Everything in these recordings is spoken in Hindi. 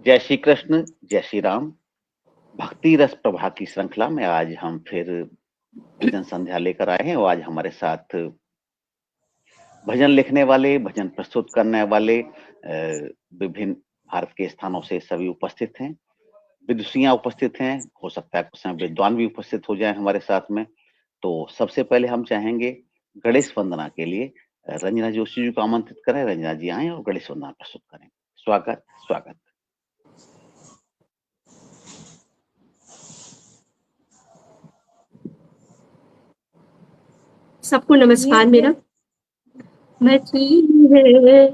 जय श्री कृष्ण, जय श्री राम। भक्ति रस प्रभा की श्रृंखला में आज हम फिर भजन संध्या लेकर आए हैं और आज हमारे साथ भजन लिखने वाले, भजन प्रस्तुत करने वाले विभिन्न भारत के स्थानों से सभी उपस्थित हैं। विदुषियाँ उपस्थित हैं, हो सकता है कुछ समय विद्वान भी उपस्थित हो जाएँ हमारे साथ में। तो सबसे पहले हम चाहेंगे गणेश वंदना के लिए रंजना जोशी जी को आमंत्रित करें। रंजना जी आएँ और गणेश वंदना प्रस्तुत करें। स्वागत, स्वागत। सबको नमस्कार मेरा। मची है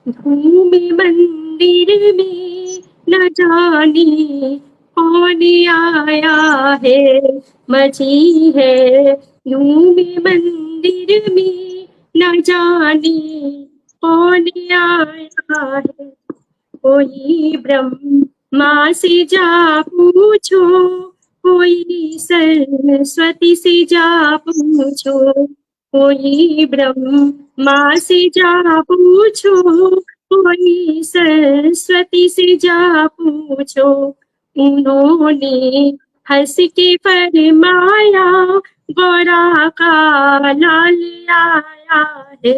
भूमि मंदिर में, न जाने कौन आया है। मची है भूमि मंदिर में, न जाने कौन आया है। कोई ब्रह्मा से जा पूछो, कोई सरस्वती से जा पूछो, कोई ब्रह्मा से जा पूछो, कोई सरस्वती से जा पूछो। उन्होंने हंस के फरमाया, गोरा का लाल आया है।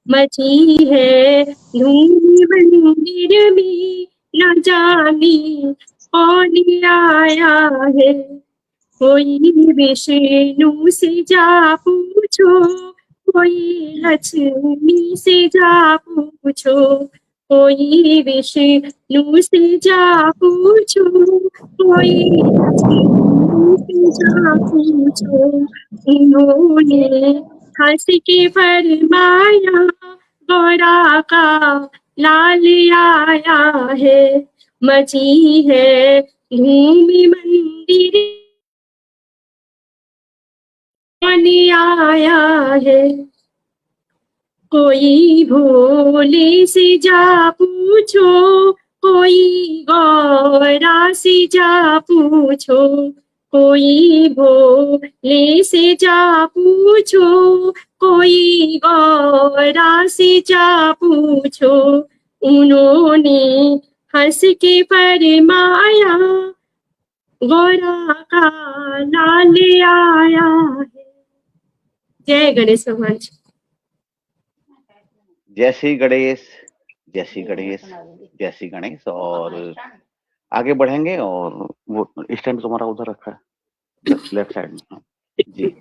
मची है धूम मंदिर में, न जाने कौन आया है। कोई विष्णु से जा पूछो, कोई लक्ष्मी से जा पूछो, कोई विष्णु से जा पूछो, कोई लक्ष्मी से जा पूछो। उन्होंने हंस के फरमाया, गोरा का लाल आया है। मची है भूमि मंदिर, कौन आया है। कोई भोले से जा पूछो, कोई गौरा से जा पूछो, कोई भोले से जा पूछो, कोई गौरा से जा पूछो। उन्होंने हंस के फरमाया, गोरा का लाल आया है। जय गणेश भगवान। जय श्री गणेश, जय श्री गणेश, जय श्री गणेश। और आगे बढ़ेंगे और वो स्टैंड तुम्हारा उधर रखा है लेफ्ट साइड में। हाँ जी,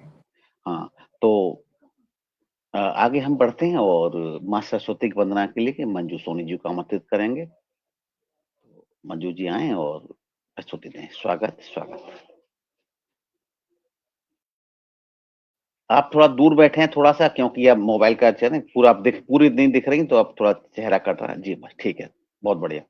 हाँ। तो आगे हम बढ़ते हैं और माँ सरस्वती की वंदना के लिए मंजू सोनी जी को आमंत्रित करेंगे। मंजू जी आए और प्रस्तुति दें। स्वागत, स्वागत। आप थोड़ा दूर बैठे हैं थोड़ा सा, क्योंकि आप मोबाइल का चैनल पूरा आप पूरी नहीं दिख रही, तो आप थोड़ा चेहरा कट रहा है। जी बस ठीक है, बहुत बढ़िया।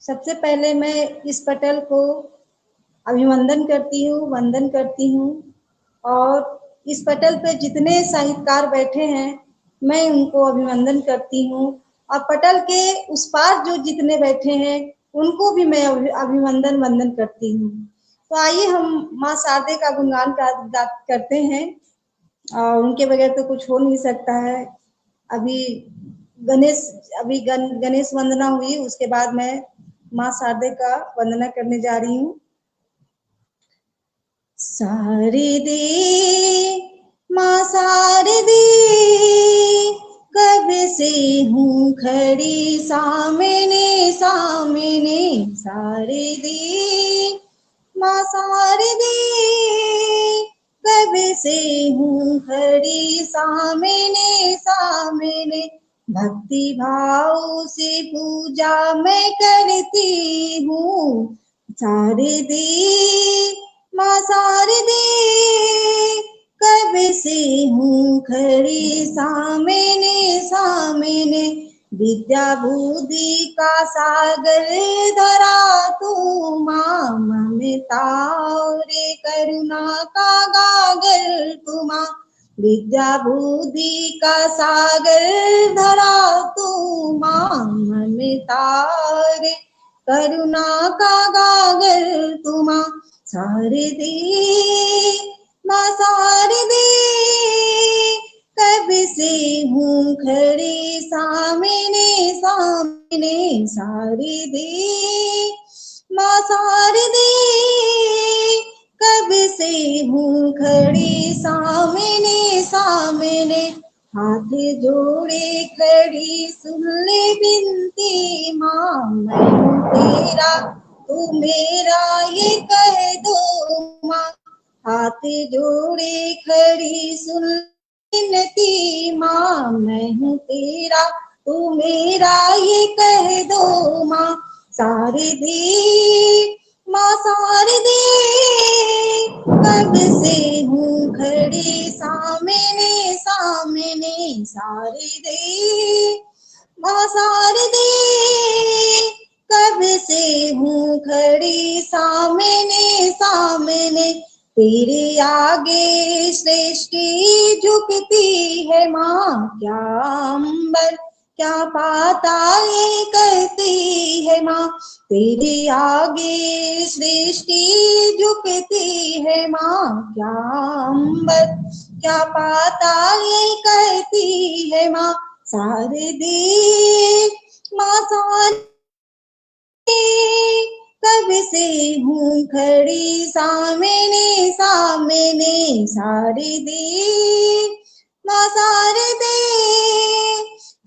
सबसे पहले मैं इस पटल को अभिवंदन करती हूँ, वंदन करती हूँ। और इस पटल पे जितने साहित्यकार बैठे हैं, मैं उनको अभिवंदन करती हूँ। और पटल के उस पार जो जितने बैठे हैं, उनको भी मैं अभिवंदन वंदन करती हूँ। तो आइए हम माँ शारदे का गुणगान करते हैं, और उनके बगैर तो कुछ हो नहीं सकता है। अभी गणेश वंदना हुई, उसके बाद मैं माँ शारदे का वंदना करने जा रही हूँ। शारदे माँ शारदे, कब से हूँ खड़ी सामने सामने। शारदे माँ शारदे, कब से हूँ खड़ी सामने सामने। भक्ति भाव से पूजा मैं करती हूँ। शारदे माँ शारदे, कब से हूँ खड़ी सामने सामने। विद्या बुद्धि का सागर धरा तू माँ, ममता और करुणा का गागर तू माँ। विद्या बुद्धि का सागर धरा तू माँ, ममता और करुणा का गागर तुमा शारदे माँ शारदे कब से हूँ खड़ी सामने सामने शारदे माँ शारदे कब से हूँ खड़ी सामने सामने हाथ जोड़े खड़ी सुन ले बिनती माँ मैं हूँ तेरा तू मेरा ये कह दो माँ हाथ जोड़े खड़ी सुन बिनती माँ मैं हूँ तेरा तू मेरा ये कह दो माँ शारदे माँ शारदे कब से हूँ खड़ी सामने सामने शारदे माँ शारदे कब से हूँ खड़ी सामने सामने तेरे आगे सृष्टि झुकती है माँ क्या अंबर क्या पाताल करती है माँ तेरे आगे सृष्टि झुकती है माँ क्या अंबर क्या पाताल करती है माँ शारदे माँ शारदे कब से हूँ खड़ी सामने सामने शारदे माँ शारदे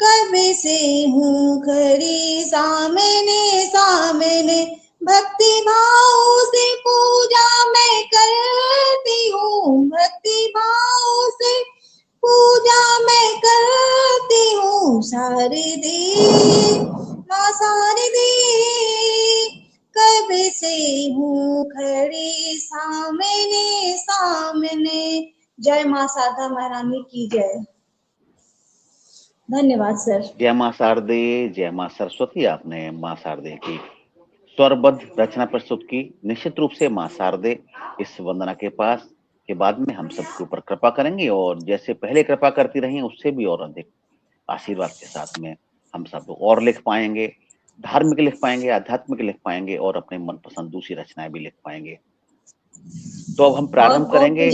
कब से हूँ खड़ी सामने सामने भक्ति भाव से पूजा मैं करती हूँ भक्ति भाव से पूजा मैं करती हूँ शारदे माँ शारदे कब से हूँ खड़ी सामने सामने। जय माँ शारदा महारानी की जय। धन्यवाद सर। जय माँ शारदे, जय माँ सरस्वती। आपने माँ शारदे की स्वरबद्ध रचना प्रस्तुत की। निश्चित रूप से माँ शारदे इस वंदना के पास के बाद में हम सबके ऊपर कृपा करेंगी और जैसे पहले कृपा करती रही उससे भी और अधिक आशीर्वाद के साथ में हम सब और लिख पाएंगे, धार्मिक लिख पाएंगे, आध्यात्मिक लिख पाएंगे और अपने मनपसंद दूसरी रचनाएं भी लिख पाएंगे। तो अब हम प्रारंभ करेंगे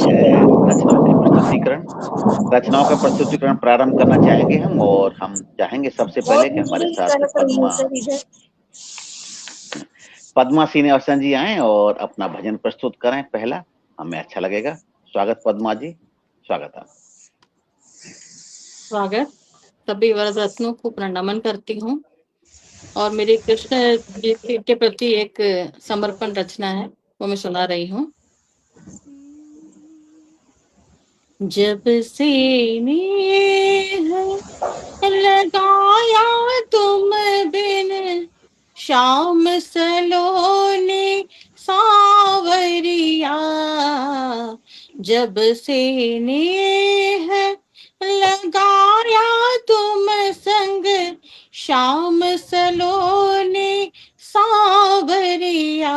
रचनाओं का प्रस्तुतिकरण प्रारंभ करना चाहेंगे हम और हम चाहेंगे सबसे पहले कि हमारे साथ पद्मा श्रीनिवासन जी आए और अपना भजन प्रस्तुत करें। पहला हमें अच्छा लगेगा। स्वागत पद्मा जी, स्वागत है। स्वागत। सभी वरद रत्नों को प्रणामन करती हूँ और मेरी कृष्ण जी के प्रति एक समर्पण रचना है, वो मैं सुना रही हूँ। जब से नेह लगाया तुम बिन शाम सलोने सावरिया, जब से नेह लगाया तुम संग शाम सलोने सावरिया,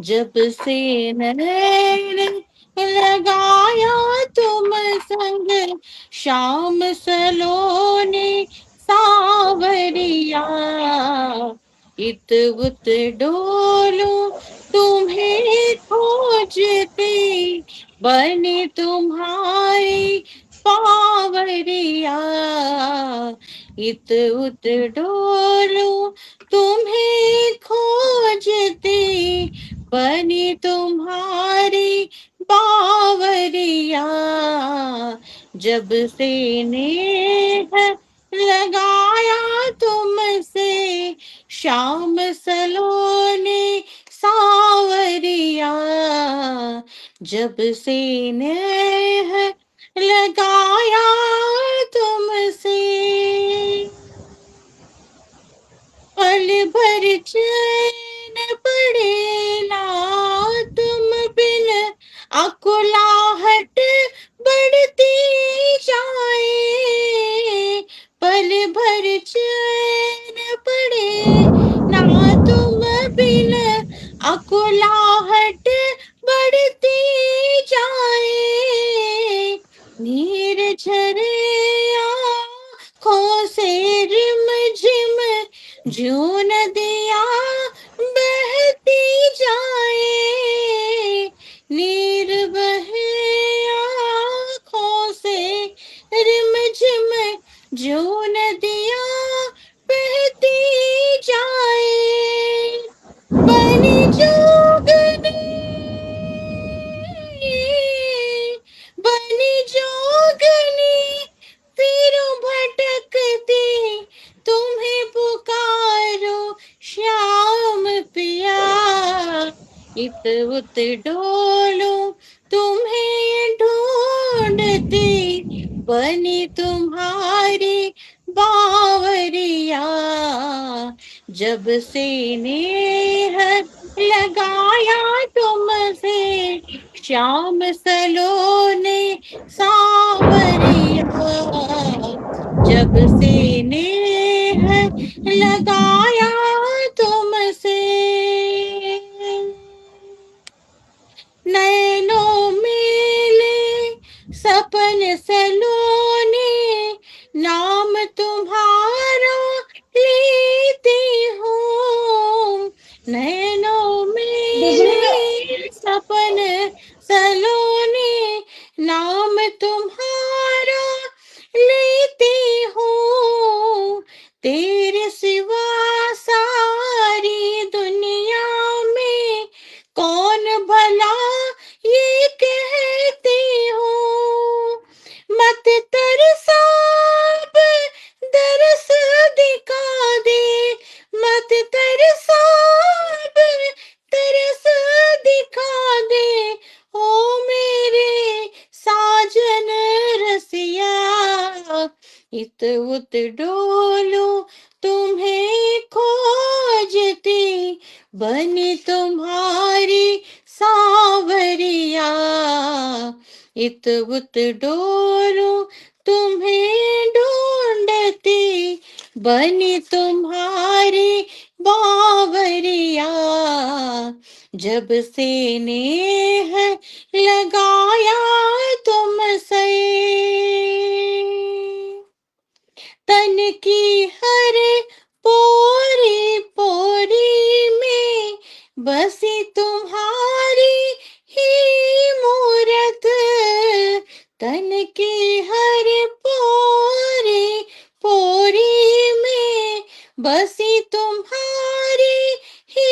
जब से नैन लगाया तुम संग शाम सलोने सावरिया, इत उत डोलो तुम्हें खोजती बनी तुम्हारी पावरिया, इत उत डोलो तुम्हें खोजती बनी तुम्हारी बावरिया, जब से नेह लगाया तुमसे शाम सलोने सावरिया, जब से नेह लगाया तुमसे। पल भर चैन पड़े ना तुम बिन अकुलाहट बढ़ती जाए, पल भर चैन पड़े ना तुम बिन अकुलाहट बढ़ती जाए, नीर झरे आँखों से रिम झिम ज्यों नदियाँ इत उत डोलूं तुम्हें ढूंढती, बनी तुम्हारी बावरिया। जब से नेह लगाया तुमसे, श्याम सलोने सांवरिया। जब से नेह लगाया तुमसे, नैनों मेले सपन सलोने, नाम तुम्हारा लेती हूँ। नैनों बिजली का मेले सपन सलोने, नाम तुम्हारा लेती हूँ। तेरे सिवा सारी दुनिया में कौन भला ये कहती हूँ। मत तरसा अब दरस दिखा दे, मत तरसा अब तरस दिखा दे, ओ मेरे साजन रसिया। इत उत डोलूं तुम्हें खोजती, बनी तुम्हारी सांवरिया। इत उत डोलूं तुम्हें ढूंढती, बनी तुम्हारी बावरिया। जब से नेह लगाया तुमसे, तन की हर पोरी पोरी में बसी तुम्हारी ही मूरत। तन की हर पोरी पोरी में बसी तुम्हारी ही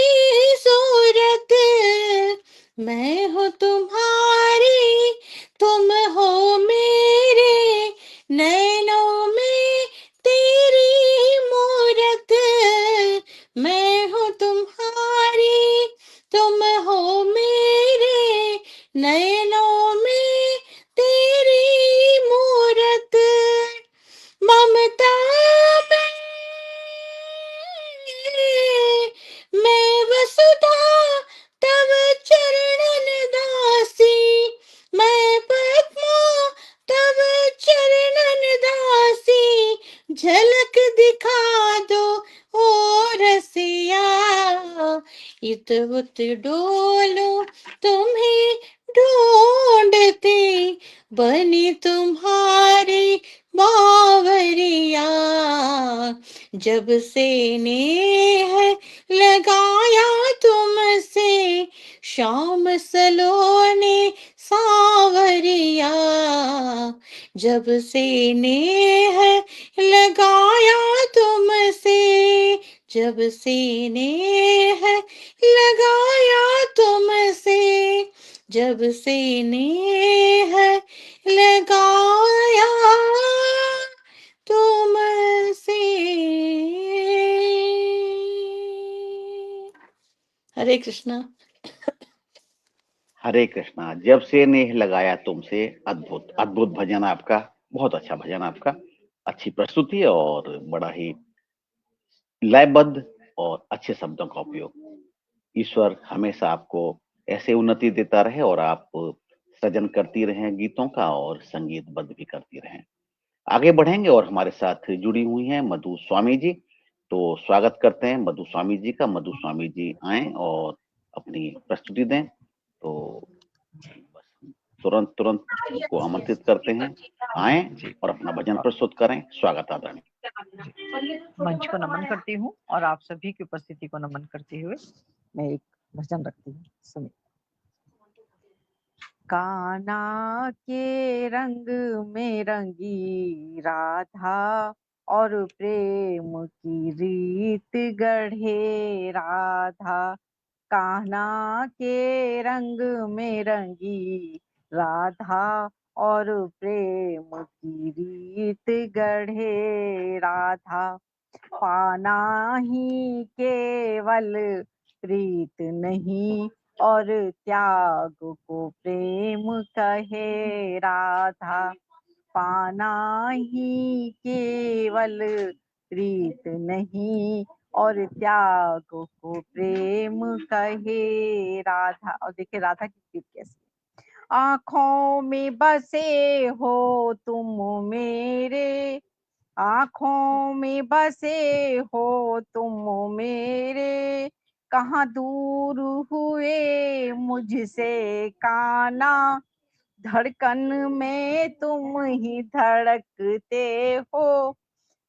सूरत। मैं हूँ तुम्हारी, तुम हो मेरे, नैनों में तेरी मूरत। मैं हूँ तुम्हारी, तुम हो मेरे, नैनों में तेरी मूरत। ममता में मैं वसुधा तव चरणन दासी, मैं पद्मा तव चरणन दासी। झलक दिखा दो ओ रसिया, इत उत डोलूं तुम्हें ढूंढती, बनी तुम्हारी बावरिया। जब से नेह लगाया तुमसे, शाम सलोने सांवरिया। जब से नेह लगाया तुमसे, जब से नेह लगाया तुमसे, जब से नेह लगाया तुमसे। हरे कृष्णा। हरे कृष्णा। जब से नेह लगाया तुमसे, अद्भुत अद्भुत भजन आपका, बहुत अच्छा भजन आपका, अच्छी प्रस्तुति और बड़ा ही लयबद्ध और अच्छे शब्दों का उपयोग। ईश्वर हमेशा आपको ऐसे उन्नति देता रहे और आप सृजन करती रहें गीतों का और संगीतबद्ध भी करती रहें। आगे बढ़ेंगे और हमारे साथ जुड़ी हुई हैं मधु स्वामी जी। तो स्वागत करते हैं मधु स्वामी जी का। मधु स्वामी जी आए और अपनी प्रस्तुति दें। तो बस तुरंत तुरंत उनको आमंत्रित करते हैं, आए और अपना भजन प्रस्तुत करें। स्वागत आदरणीय। मंच को नमन करती हूँ और आप सभी की उपस्थिति को नमन करते हुए मैं एक भजन रखती हूँ, सुनिए। कान्हा के रंग में रंगी राधा और प्रेम की रीत गढ़े राधा। कान्हा के रंग में रंगी राधा और प्रेम की रीत गढ़े राधा। पाना ही केवल प्रीत नहीं, और त्याग को प्रेम कहे राधा। पाना ही केवल प्रीत नहीं और त्याग को प्रेम कहे राधा। और देखिए राधा की प्रीत कैसी है। आँखों में बसे हो तुम मेरे, आँखों में बसे हो तुम मेरे, कहाँ दूर हुए मुझसे काना। धड़कन में तुम ही धड़कते हो,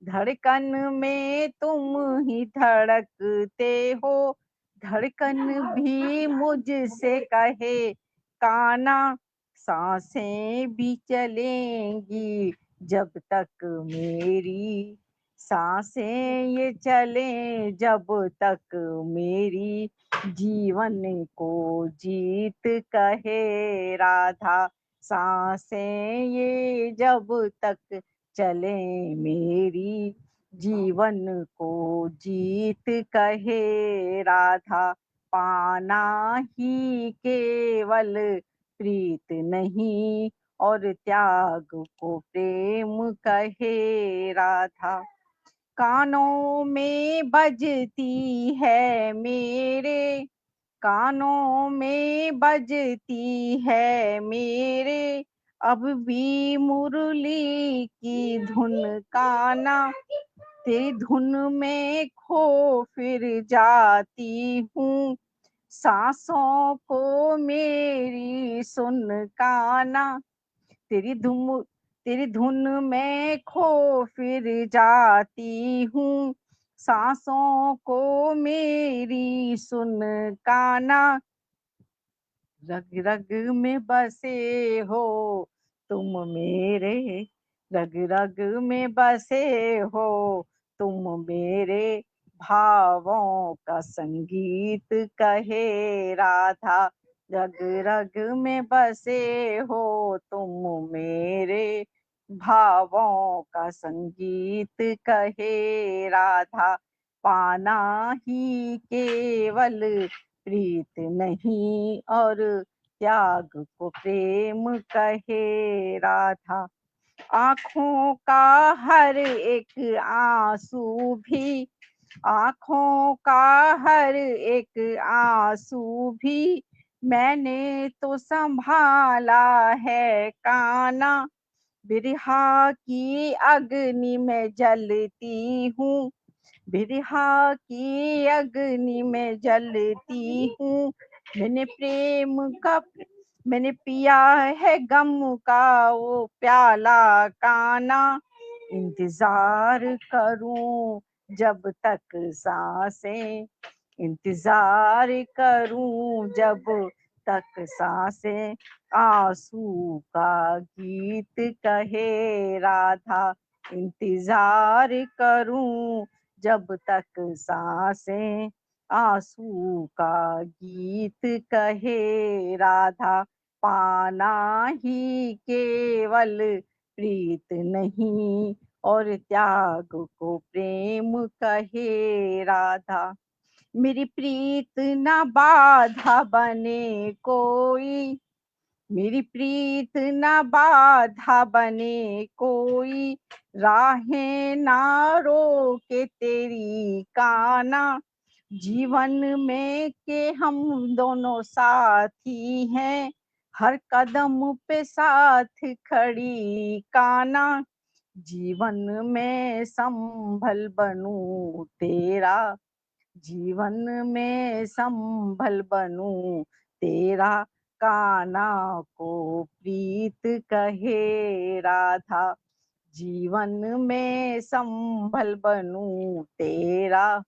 धड़कन में तुम ही धड़कते हो। धड़कन भी मुझसे कहे काना, सांसें भी चलेंगी जब तक मेरी, सांसें ये चले जब तक मेरी। जीवन को जीत कहे राधा, सांसें ये जब तक चले मेरी। जीवन को जीत कहे राधा। पाना ही केवल प्रीत नहीं और त्याग को प्रेम कहे राधा। कानों में बजती है मेरे, कानों में बजती है मेरे, अब भी मुरली की धुन काना। तेरी धुन में खो फिर जाती हूँ, सांसों को मेरी सुन काना। तेरी धुन में खो फिर जाती हूँ, सांसों को मेरी सुन काना। रग रग में बसे हो तुम मेरे, रग रग में बसे हो तुम मेरे, भावों का संगीत कहे राधा। रग रग में बसे हो तुम मेरे, भावों का संगीत कहे राधा। पाना ही केवल प्रीत नहीं और त्याग को प्रेम कहे राधा। आँखों का हर एक आंसू भी, आँखों का हर एक आंसू भी मैंने तो संभाला है काना। बिरहा की अग्नि में जलती हूँ, बिरहा की अग्नि में जलती हूँ। मैंने पिया है गम का वो प्याला काना। इंतजार करूं जब तक सांसें, इंतजार करूं जब तक सांसें, आंसू का गीत कहे राधा। इंतजार करूं जब तक सांसें, आंसू का गीत कहे राधा। पाना ही केवल प्रीत नहीं और त्याग को प्रेम कहे राधा। मेरी प्रीत न बाधा बने कोई, मेरी प्रीत न बाधा बने कोई, राहें ना रोके तेरी काना। जीवन में के हम दोनों साथी हैं, हर कदम पे साथ खड़ी काना। जीवन में संभल बनूं तेरा, जीवन में संभल बनूं तेरा, काना को प्रीत कहे राधा। जीवन में संभल बनूं तेरा,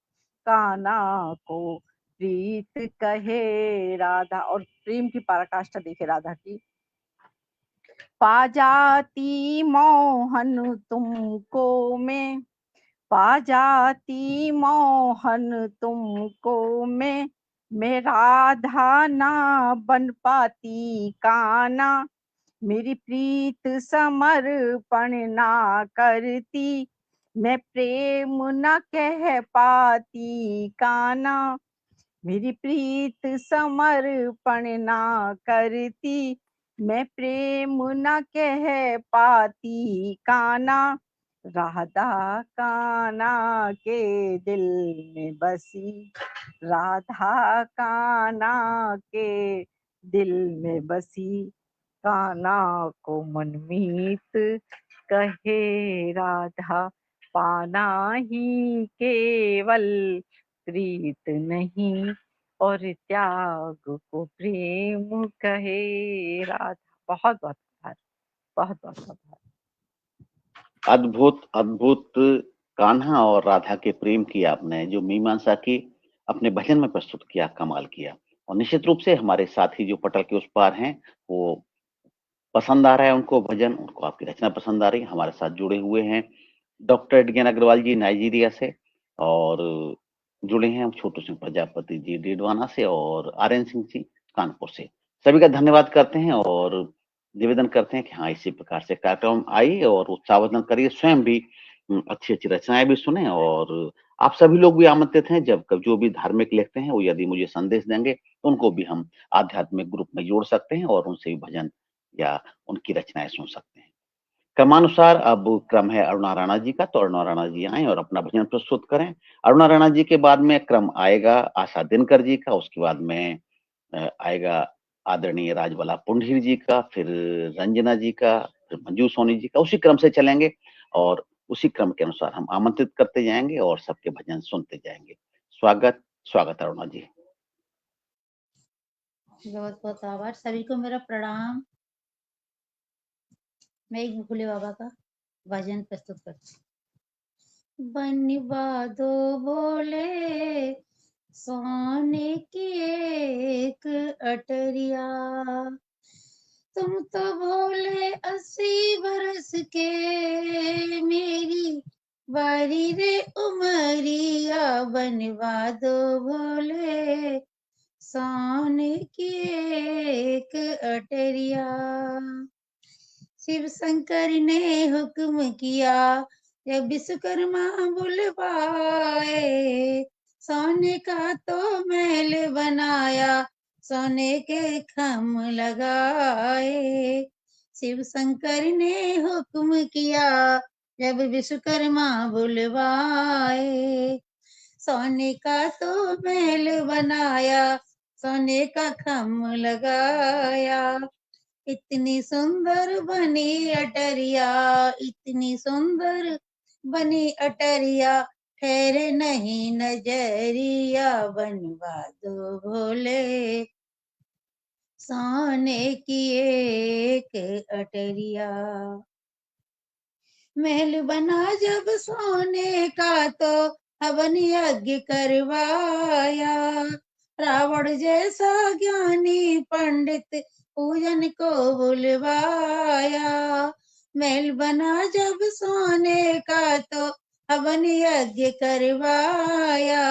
काना को प्रीत कहे राधा। और प्रेम की पराकाष्ठा देखे राधा की। पा जाती मोहन तुमको मैं, पा जाती मोहन तुमको मैं राधा ना बन पाती काना। मेरी प्रीत समर्पण ना करती, मैं प्रेम न कह पाती काना। मेरी प्रीत समर्पण ना करती, मैं प्रेम न कह पाती काना। राधा काना के दिल में बसी, राधा काना के दिल में बसी, काना को मनमीत कहे राधा। पाना ही केवल प्रीत नहीं, और त्याग को प्रेम कहे राधा। बहुत बहुत आभार, बहुत बहुत आभार। अद्भुत अद्भुत कान्हा और राधा के प्रेम की आपने जो मीमांसा की अपने भजन में प्रस्तुत किया, कमाल किया। और निश्चित रूप से हमारे साथी जो पटल के उस पार हैं, वो पसंद आ रहा है उनको भजन, उनको आपकी रचना पसंद आ रही है। हमारे साथ जुड़े हुए हैं डॉक्टर एडगेन अग्रवाल जी नाइजीरिया से, और जुड़े हैं छोटू सिंह प्रजापति जी डीडवाना से, और आर्यन सिंह जी कानपुर से। सभी का धन्यवाद करते हैं और निवेदन करते हैं कि हाँ, इसी प्रकार से कार्यक्रम आइए और उत्साहवर्धन करिए, स्वयं भी अच्छी अच्छी रचनाएं भी सुने। और आप सभी लोग भी आमंत्रित हैं, जब कब जो भी धार्मिक लिखते हैं वो यदि मुझे संदेश देंगे तो उनको भी हम आध्यात्मिक ग्रुप में जोड़ सकते हैं और उनसे भी भजन या उनकी रचनाएं सुन सकते हैं। क्रमानुसार अब क्रम है अरुणा राणा जी का, तो अरुणा राणा जी आए और अपना भजन प्रस्तुत करें। अरुणा राणा जी के बाद में क्रम आएगा आशा दिनकर जी का, उसके बाद में आएगा आदरणीय राजबाला पुंडीर जी का, फिर रंजना जी का, फिर मंजू सोनी जी का। उसी क्रम से चलेंगे और उसी क्रम के अनुसार हम आमंत्रित करते जाएंगे और सबके भजन सुनते जाएंगे। स्वागत स्वागत अरुणा जी। बहुत बहुत आभार, सभी को मेरा प्रणाम। मैं एक भोले बाबा का भजन प्रस्तुत करती हूँ। बनवा दो भोले सोने की एक अटरिया, तुम तो भोले 80 बरस के, मेरी बारी रे उमरिया। बनवा दो भोले सोने की एक अटरिया। शिव शंकर ने हुक्म किया जब विश्वकर्मा बुलवाए, सोने का तो महल बनाया, सोने के खम लगाए। शिव शंकर ने हुक्म किया जब विश्वकर्मा बुलवाए, सोने का तो महल बनाया, सोने का खम लगाया। इतनी सुंदर बनी अटरिया, इतनी सुंदर बनी अटरिया, ठहरे नहीं नजरिया। बनवा दो भोले सोने की एक अटरिया। महल बना जब सोने का तो हवन यज्ञ करवाया, रावण जैसा ज्ञानी पंडित पूजन को बुलवाया। महल बना जब सोने का तो हवन यज्ञ करवाया,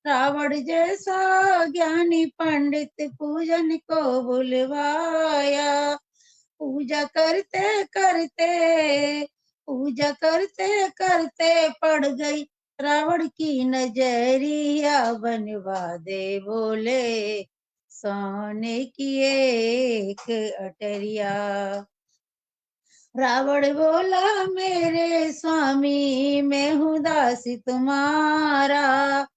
रावण जैसा ज्ञानी पंडित पूजन को बुलवाया। पूजा करते करते, पूजा करते करते पड़ गई रावण की नजरिया। बनवा दे बोले सोने की एक अटरिया। रावण बोला मेरे स्वामी मैं हूँ दासी तुम्हारा,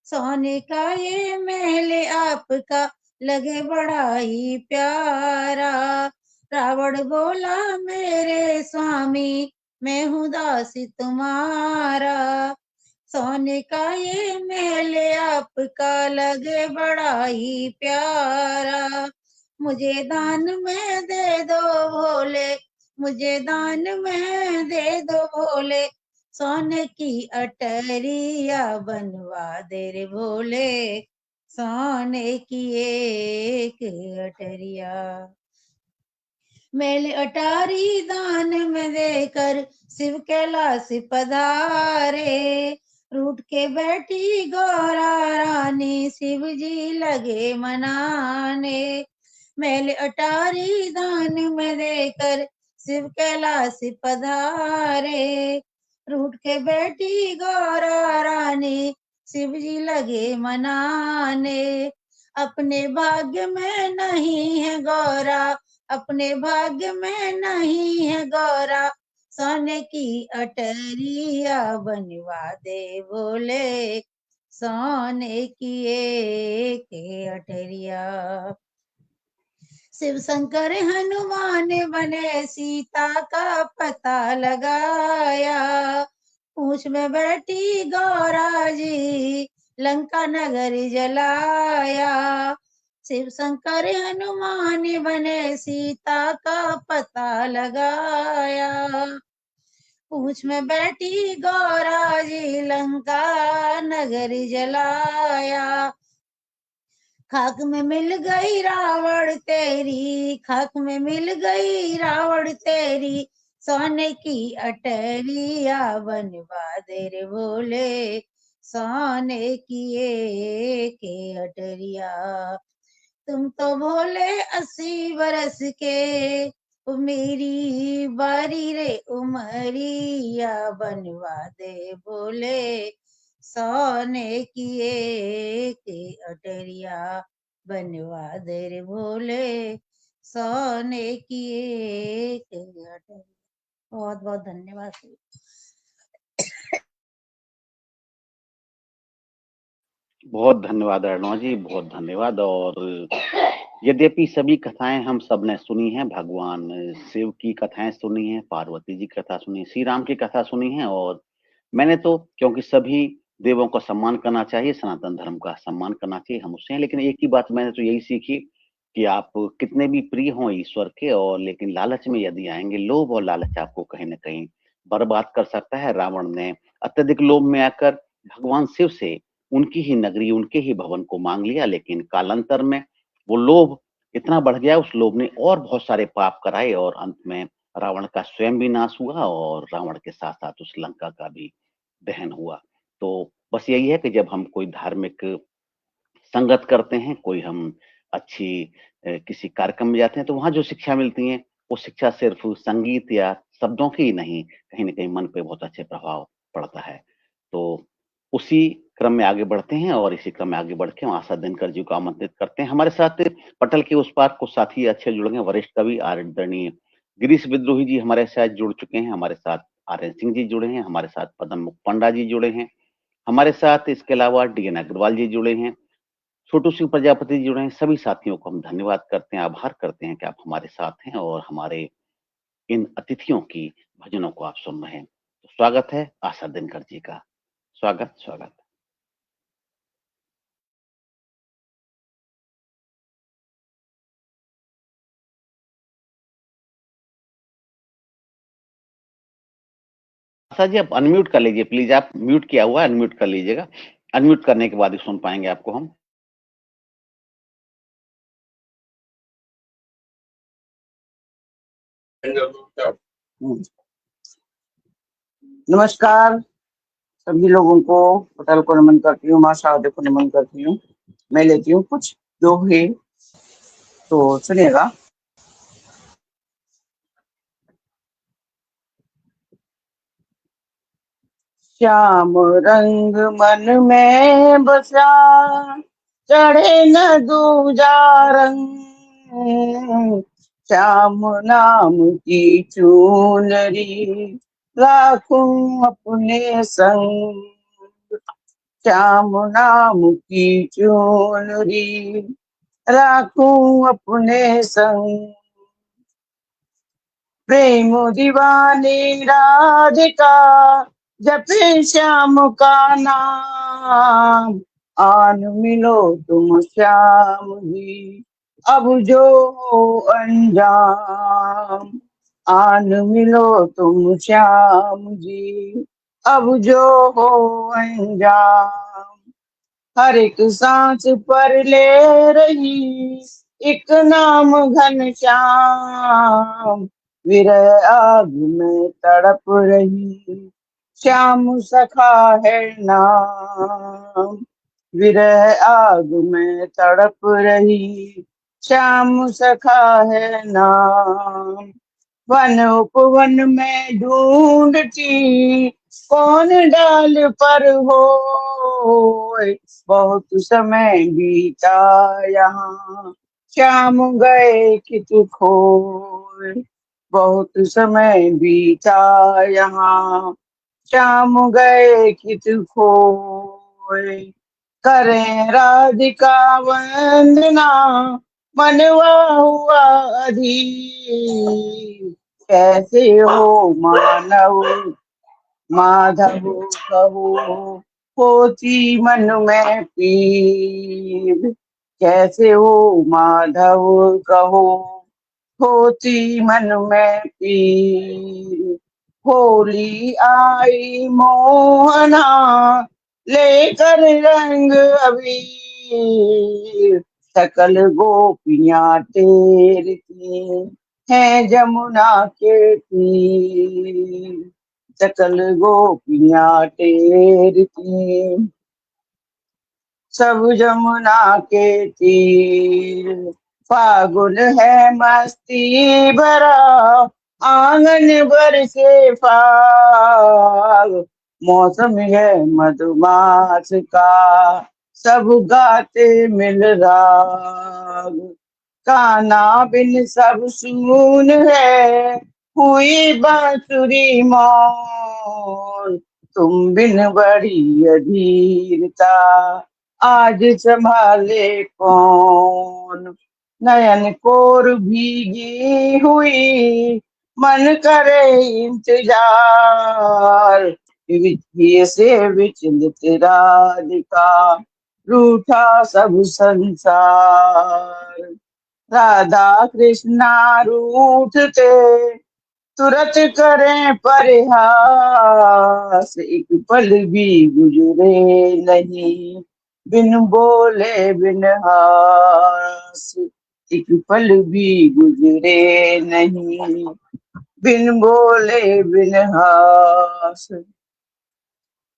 सोने का ये महल आपका लगे बड़ा ही प्यारा। रावण बोला मेरे स्वामी मैं हूँ दासी तुम्हारा, सोने का ये महल आपका लगे बड़ा ही प्यारा। मुझे दान में दे दो भोले, मुझे दान में दे दो भोले, सोने की अटरिया। बनवा दे रे भोले सोने की एक अटरिया। मैल अटारी दान में देकर शिव कैलाश पधारे, रूठ के बैठी गौरा रानी शिव जी लगे मनाने। मैल अटारी दान में देकर शिव कैलाश पधारे, रूठ के बैठी गौरा रानी शिव जी लगे मनाने। अपने भाग्य में नहीं है गौरा, अपने भाग्य में नहीं है गौरा, सोने की अटरिया बनवा दे बोले, सोने की एक अटरिया। शिव शंकर हनुमान बने सीता का पता लगाया, पूंछ में बैठी गौरा जी लंका नगर जलाया। शिव शंकर हनुमान बने सीता का पता लगाया, पूंछ में बैठी गौरा जी लंका नगर जलाया। खाक में मिल गई रावण तेरी, खाक में मिल गई रावण तेरी, सोने की अटरिया बनवा दे रे बोले, सोने की एक अटरिया। तुम तो भोले 80 बरस के, मेरी बारी रे उमरिया बनवा दे बोले, सोने की एक अटरिया बनवा दे रे भोले, सोने की एक अटरिया। बहुत बहुत धन्यवाद। बहुत धन्यवाद अरुणा जी, बहुत धन्यवाद। और यद्यपि सभी कथाएं हम सब ने सुनी हैं, भगवान शिव की कथाएं सुनी हैं, पार्वती जी की कथा सुनी, श्री राम की कथा सुनी है, और मैंने तो, क्योंकि सभी देवों का सम्मान करना चाहिए, सनातन धर्म का सम्मान करना चाहिए, हम उससे हैं। लेकिन एक ही बात मैंने तो यही सीखी कि आप कितने भी प्रिय हों ईश्वर के, और लेकिन लालच में यदि आएंगे, लोभ और लालच आपको कहीं ना कहीं बर्बाद कर सकता है। रावण ने अत्यधिक लोभ में आकर भगवान शिव से उनकी ही नगरी, उनके ही भवन को मांग लिया, लेकिन कालांतर में वो लोभ इतना बढ़ गया, उस लोभ ने और बहुत सारे पाप कराए, और अंत में रावण का स्वयं भी नाश हुआ, और रावण के साथ साथ उस लंका का भी दहन हुआ। तो बस यही है कि जब हम कोई धार्मिक संगत करते हैं, कोई हम अच्छी किसी कार्यक्रम में जाते हैं, तो वहां जो शिक्षा मिलती है, वो शिक्षा सिर्फ संगीत या शब्दों की ही नहीं, कहीं ना कहीं मन पे बहुत अच्छे प्रभाव पड़ता है। तो उसी क्रम में आगे बढ़ते हैं, और इसी क्रम में आगे बढ़ के हम आशा दिनकर जी को आमंत्रित करते हैं। हमारे साथ पटल के उस पार कुछ साथी अच्छे जुड़ गए, वरिष्ठ कवि आदरणीय गिरीश विद्रोही जी हमारे साथ जुड़ चुके हैं, हमारे साथ आर्यन सिंह जी जुड़े हैं, हमारे साथ पदम मुख पंडा जी जुड़े हैं, हमारे साथ इसके अलावा डीएन अग्रवाल जी जुड़े हैं, छोटू सिंह प्रजापति जी जुड़े हैं। सभी साथियों को हम धन्यवाद करते हैं, आभार करते हैं कि आप हमारे साथ हैं और हमारे इन अतिथियों की भजनों को आप सुन रहे हैं। तो स्वागत है आशा दिनकर जी का। स्वागत स्वागत। आशा जी आप अनम्यूट कर लीजिए प्लीज, आप म्यूट किया हुआ है, अनम्यूट कर लीजिएगा। अनम्यूट करने के बाद ही सुन पाएंगे आपको हम। नमस्कार सभी लोगों को, पटल को नमन करती हूँ, माँ शारदे को नमन करती हूँ। मैं लेती हूँ कुछ दोहे, तो सुनिएगा। श्याम रंग मन में बसा, चढ़े न दूजा रंग, श्याम नाम की चूनरी राखूं अपने संग, श्याम नाम की चूनरी राखूं अपने संग, प्रेम दीवानी राधिका जपे श्याम का नाम, आन मिलो तुम श्याम जी अब जो हो अंजाम, आन मिलो तुम श्याम जी अब जो हो अंजाम, हर एक सांस पर ले रही एक नाम घन श्याम, विरह आग में तड़प रही श्याम सखा है नाम, विरह आग में तड़प रही श्याम सखा है नाम, वन उपवन में ढूंढती कौन डाल पर हो, बहुत समय बीता यहाँ, शाम गए कि तू खोए, बहुत समय बीता यहाँ, शाम गए कि तू खोए। करें राधिका वंदना, मनवा हुआ अधीर, कैसे हो मानव माधव कहो, होती मन में पीर, कैसे हो माधव कहो, होती मन में पीर। होली आई मोहना, लेकर रंग अबीर, सकल गोपियां तेरी हैं जमुना के तीर, सकल गोपियां तेरी सब जमुना के तीर। फागुन है मस्ती भरा, आंगन भर से फाग, मौसम है मधुमास का, सब गाते मिल राग। काना बिन सब सून है, हुई बांसुरी मौन, तुम बिन बड़ी अधीरता, आज संभाले कौन। नयन कोर भीगी हुई, मन करे इंतजार, विधि से विचलित राधिका, रूठा सब संसार। राधा कृष्णा रूठते, तुरंत करें परिहास, एक पल भी गुजरे नहीं, बिन बोले बिन हास, एक पल भी गुजरे नहीं, बिन बोले बिन हास।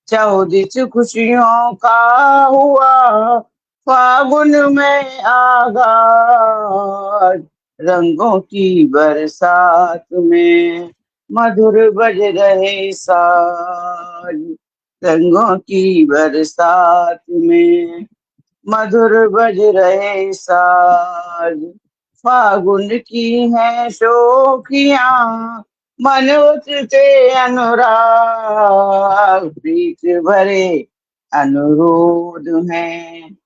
चौदिस खुशियों का हुआ, फागुन में आगाज, रंगों की बरसात में मधुर बज रहे साज, रंगों की बरसात में मधुर बज रहे साज। फागुन की है शोखियां, मन उठते अनुराग, प्रीत भरे अनुरोध हैं,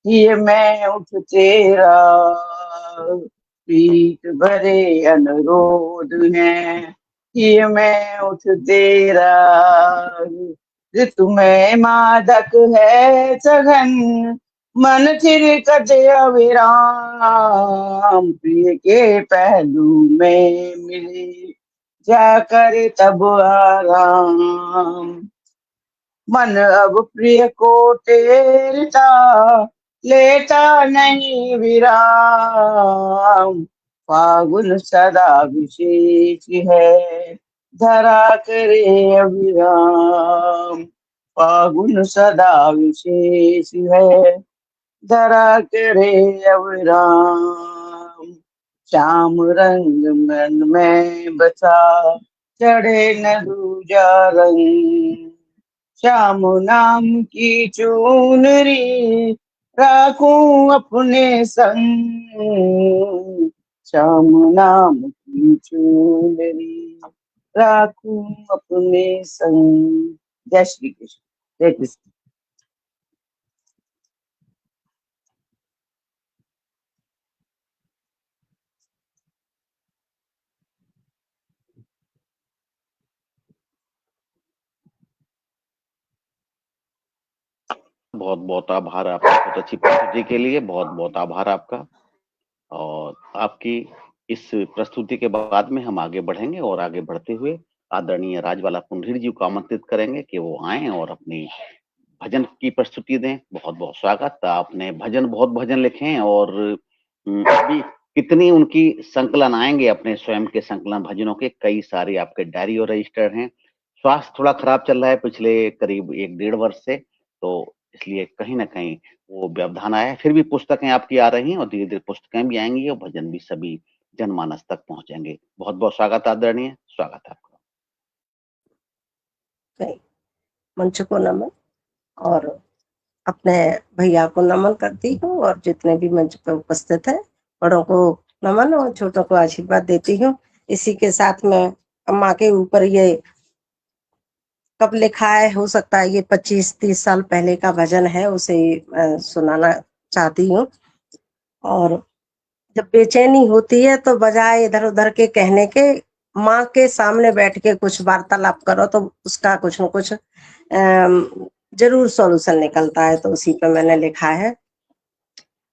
ये मैं उठते राग, प्रीत भरे अनुरोध हैं, ये मैं उठते राग। ऋतु में मादक है सघन, मन थिरकत अविराम, प्रिय के पहलू में मिले जाकर तब आराम। मन अब प्रिय को टेरता, लेता नहीं विराम, फागुन सदा विशेष है, धरा करे अविराम, फागुन सदा विशेष है, धरा करे अविराम। श्याम रंग मन में बसा, चढ़े न दूजा रंग, श्याम नाम की चूनरी राखूं अपने संग, श्याम नाम की चूनरी राखूं अपने संग। जय श्री कृष्ण, जय कृष्ण। बहुत बहुत आभार आपका, बहुत अच्छी प्रस्तुति के लिए बहुत बहुत आभार आपका। और आपकी इस प्रस्तुति के बाद में हम आगे बढ़ेंगे और आगे बढ़ते हुए आदरणीय राजवाला पुंडरीक जी को आमंत्रित करेंगे कि वो आए और अपनी भजन की प्रस्तुति दें। बहुत बहुत स्वागत। आपने बहुत भजन लिखे हैं और अभी कितनी उनकी संकलन आएंगे, अपने स्वयं के संकलन भजनों के कई सारे आपके डायरी और रजिस्टर हैं। स्वास्थ्य थोड़ा खराब चल रहा है पिछले करीब 1-1.5 वर्ष से, तो इसलिए कहीं ना कहीं वो व्यवधान आया है। फिर भी पुस्तकें आपकी आ रही हैं और धीरे धीरे पुस्तकें भी आएंगी और भजन भी सभी जनमानस तक पहुंचेंगे। बहुत बहुत स्वागत आदरणीय, स्वागत है आपका। कहीं मंच को नमन और अपने भैया को नमन करती हूँ और जितने भी मंच पर उपस्थित हैं बड़ों को नमन और छोटों को आशीर्वाद देती हूँ। इसी के साथ में अम्मा के ऊपर ये कब लिखा है, हो सकता है ये 25-30 साल पहले का भजन है, उसे सुनाना चाहती हूँ। और जब बेचैनी होती है तो बजाय इधर उधर के कहने के माँ के सामने बैठ के कुछ वार्तालाप करो तो उसका कुछ न कुछ जरूर सॉल्यूशन निकलता है। तो उसी पे मैंने लिखा है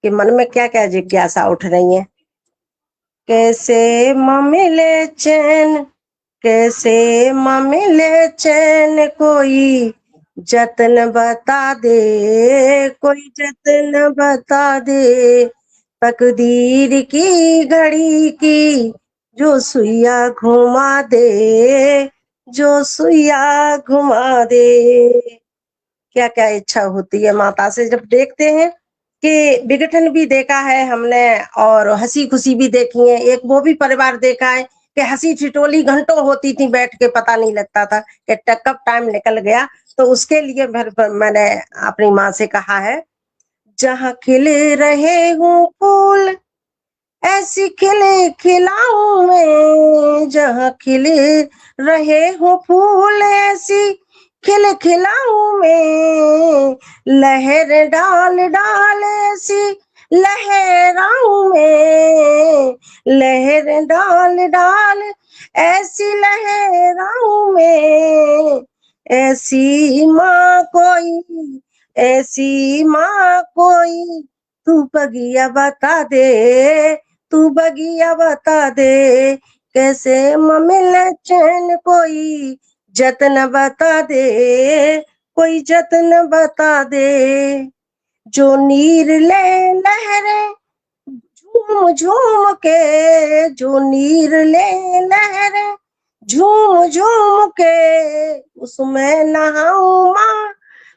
कि मन में क्या क्या जिज्ञासा उठ रही है। कैसे माँ मिले चैन, कैसे माँ मिले चैन, कोई जतन बता दे, कोई जतन बता दे। तकदीर की घड़ी की जो सुइया घुमा दे, जो सुइया घुमा दे। क्या क्या इच्छा होती है माता से जब देखते हैं कि विघटन भी देखा है हमने और हंसी खुशी भी देखी है। एक वो भी परिवार देखा है कि हंसी ठिठोली घंटों होती थी, बैठ के पता नहीं लगता था कि कब टाइम निकल गया। तो उसके लिए मैंने अपनी माँ से कहा है, जहाँ खिले रहे हूँ फूल ऐसी खिले खिलाऊं मैं, जहाँ खिले रहे हो फूल ऐसी खिले खिलाऊं मैं। लहर डाल डाल ऐसी लहराऊं मैं, लहर डाल डाल ऐसी लहराऊं मैं। ऐसी माँ कोई, ऐसी माँ कोई, तू बगिया बता दे, तू बगिया बता दे। कैसे मिले चैन, कोई जतन बता दे, कोई जतन बता दे। जो नीर ले लहरे झूम झूम के, जो नीर ले लहरे झूम झूम के, उसमें नहाऊं माँ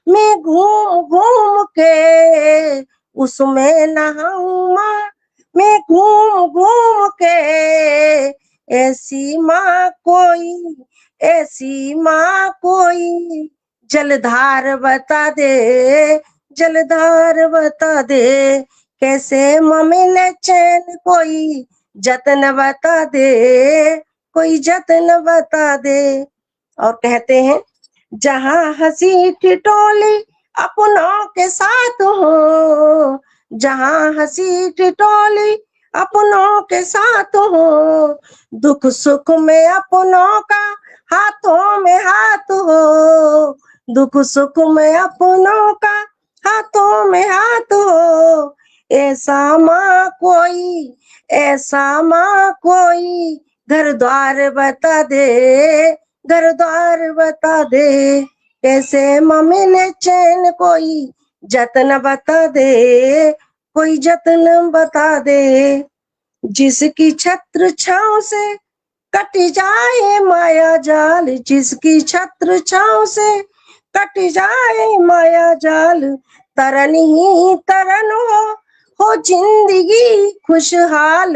मैं घूम घूम के, उसमें नहाऊं माँ मैं घूम घूम के। ऐसी माँ कोई, ऐसी माँ कोई जलधार बता दे, जलधार बता दे। कैसे मिले चैन, कोई जतन बता दे, कोई जतन बता दे। और कहते हैं, जहाँ हंसी ठिठोली अपनों के साथ हो, जहाँ हंसी ठिठोली अपनों के साथ हो, दुख सुख में अपनों का हाथों में हाथ हो, दुख सुख में अपनों का हाथों में हाथ हो। ऐसा माँ कोई, ऐसा माँ कोई घर द्वार बता दे, घर द्वार बता दे। कैसे मिले चैन, कोई जतन बता दे, कोई जतन बता दे। जिसकी छत्र छांव से कट जाए माया जाल, जिसकी छत्र छांव से कट जाए माया जाल, तरन ही तरन हो जिंदगी खुशहाल,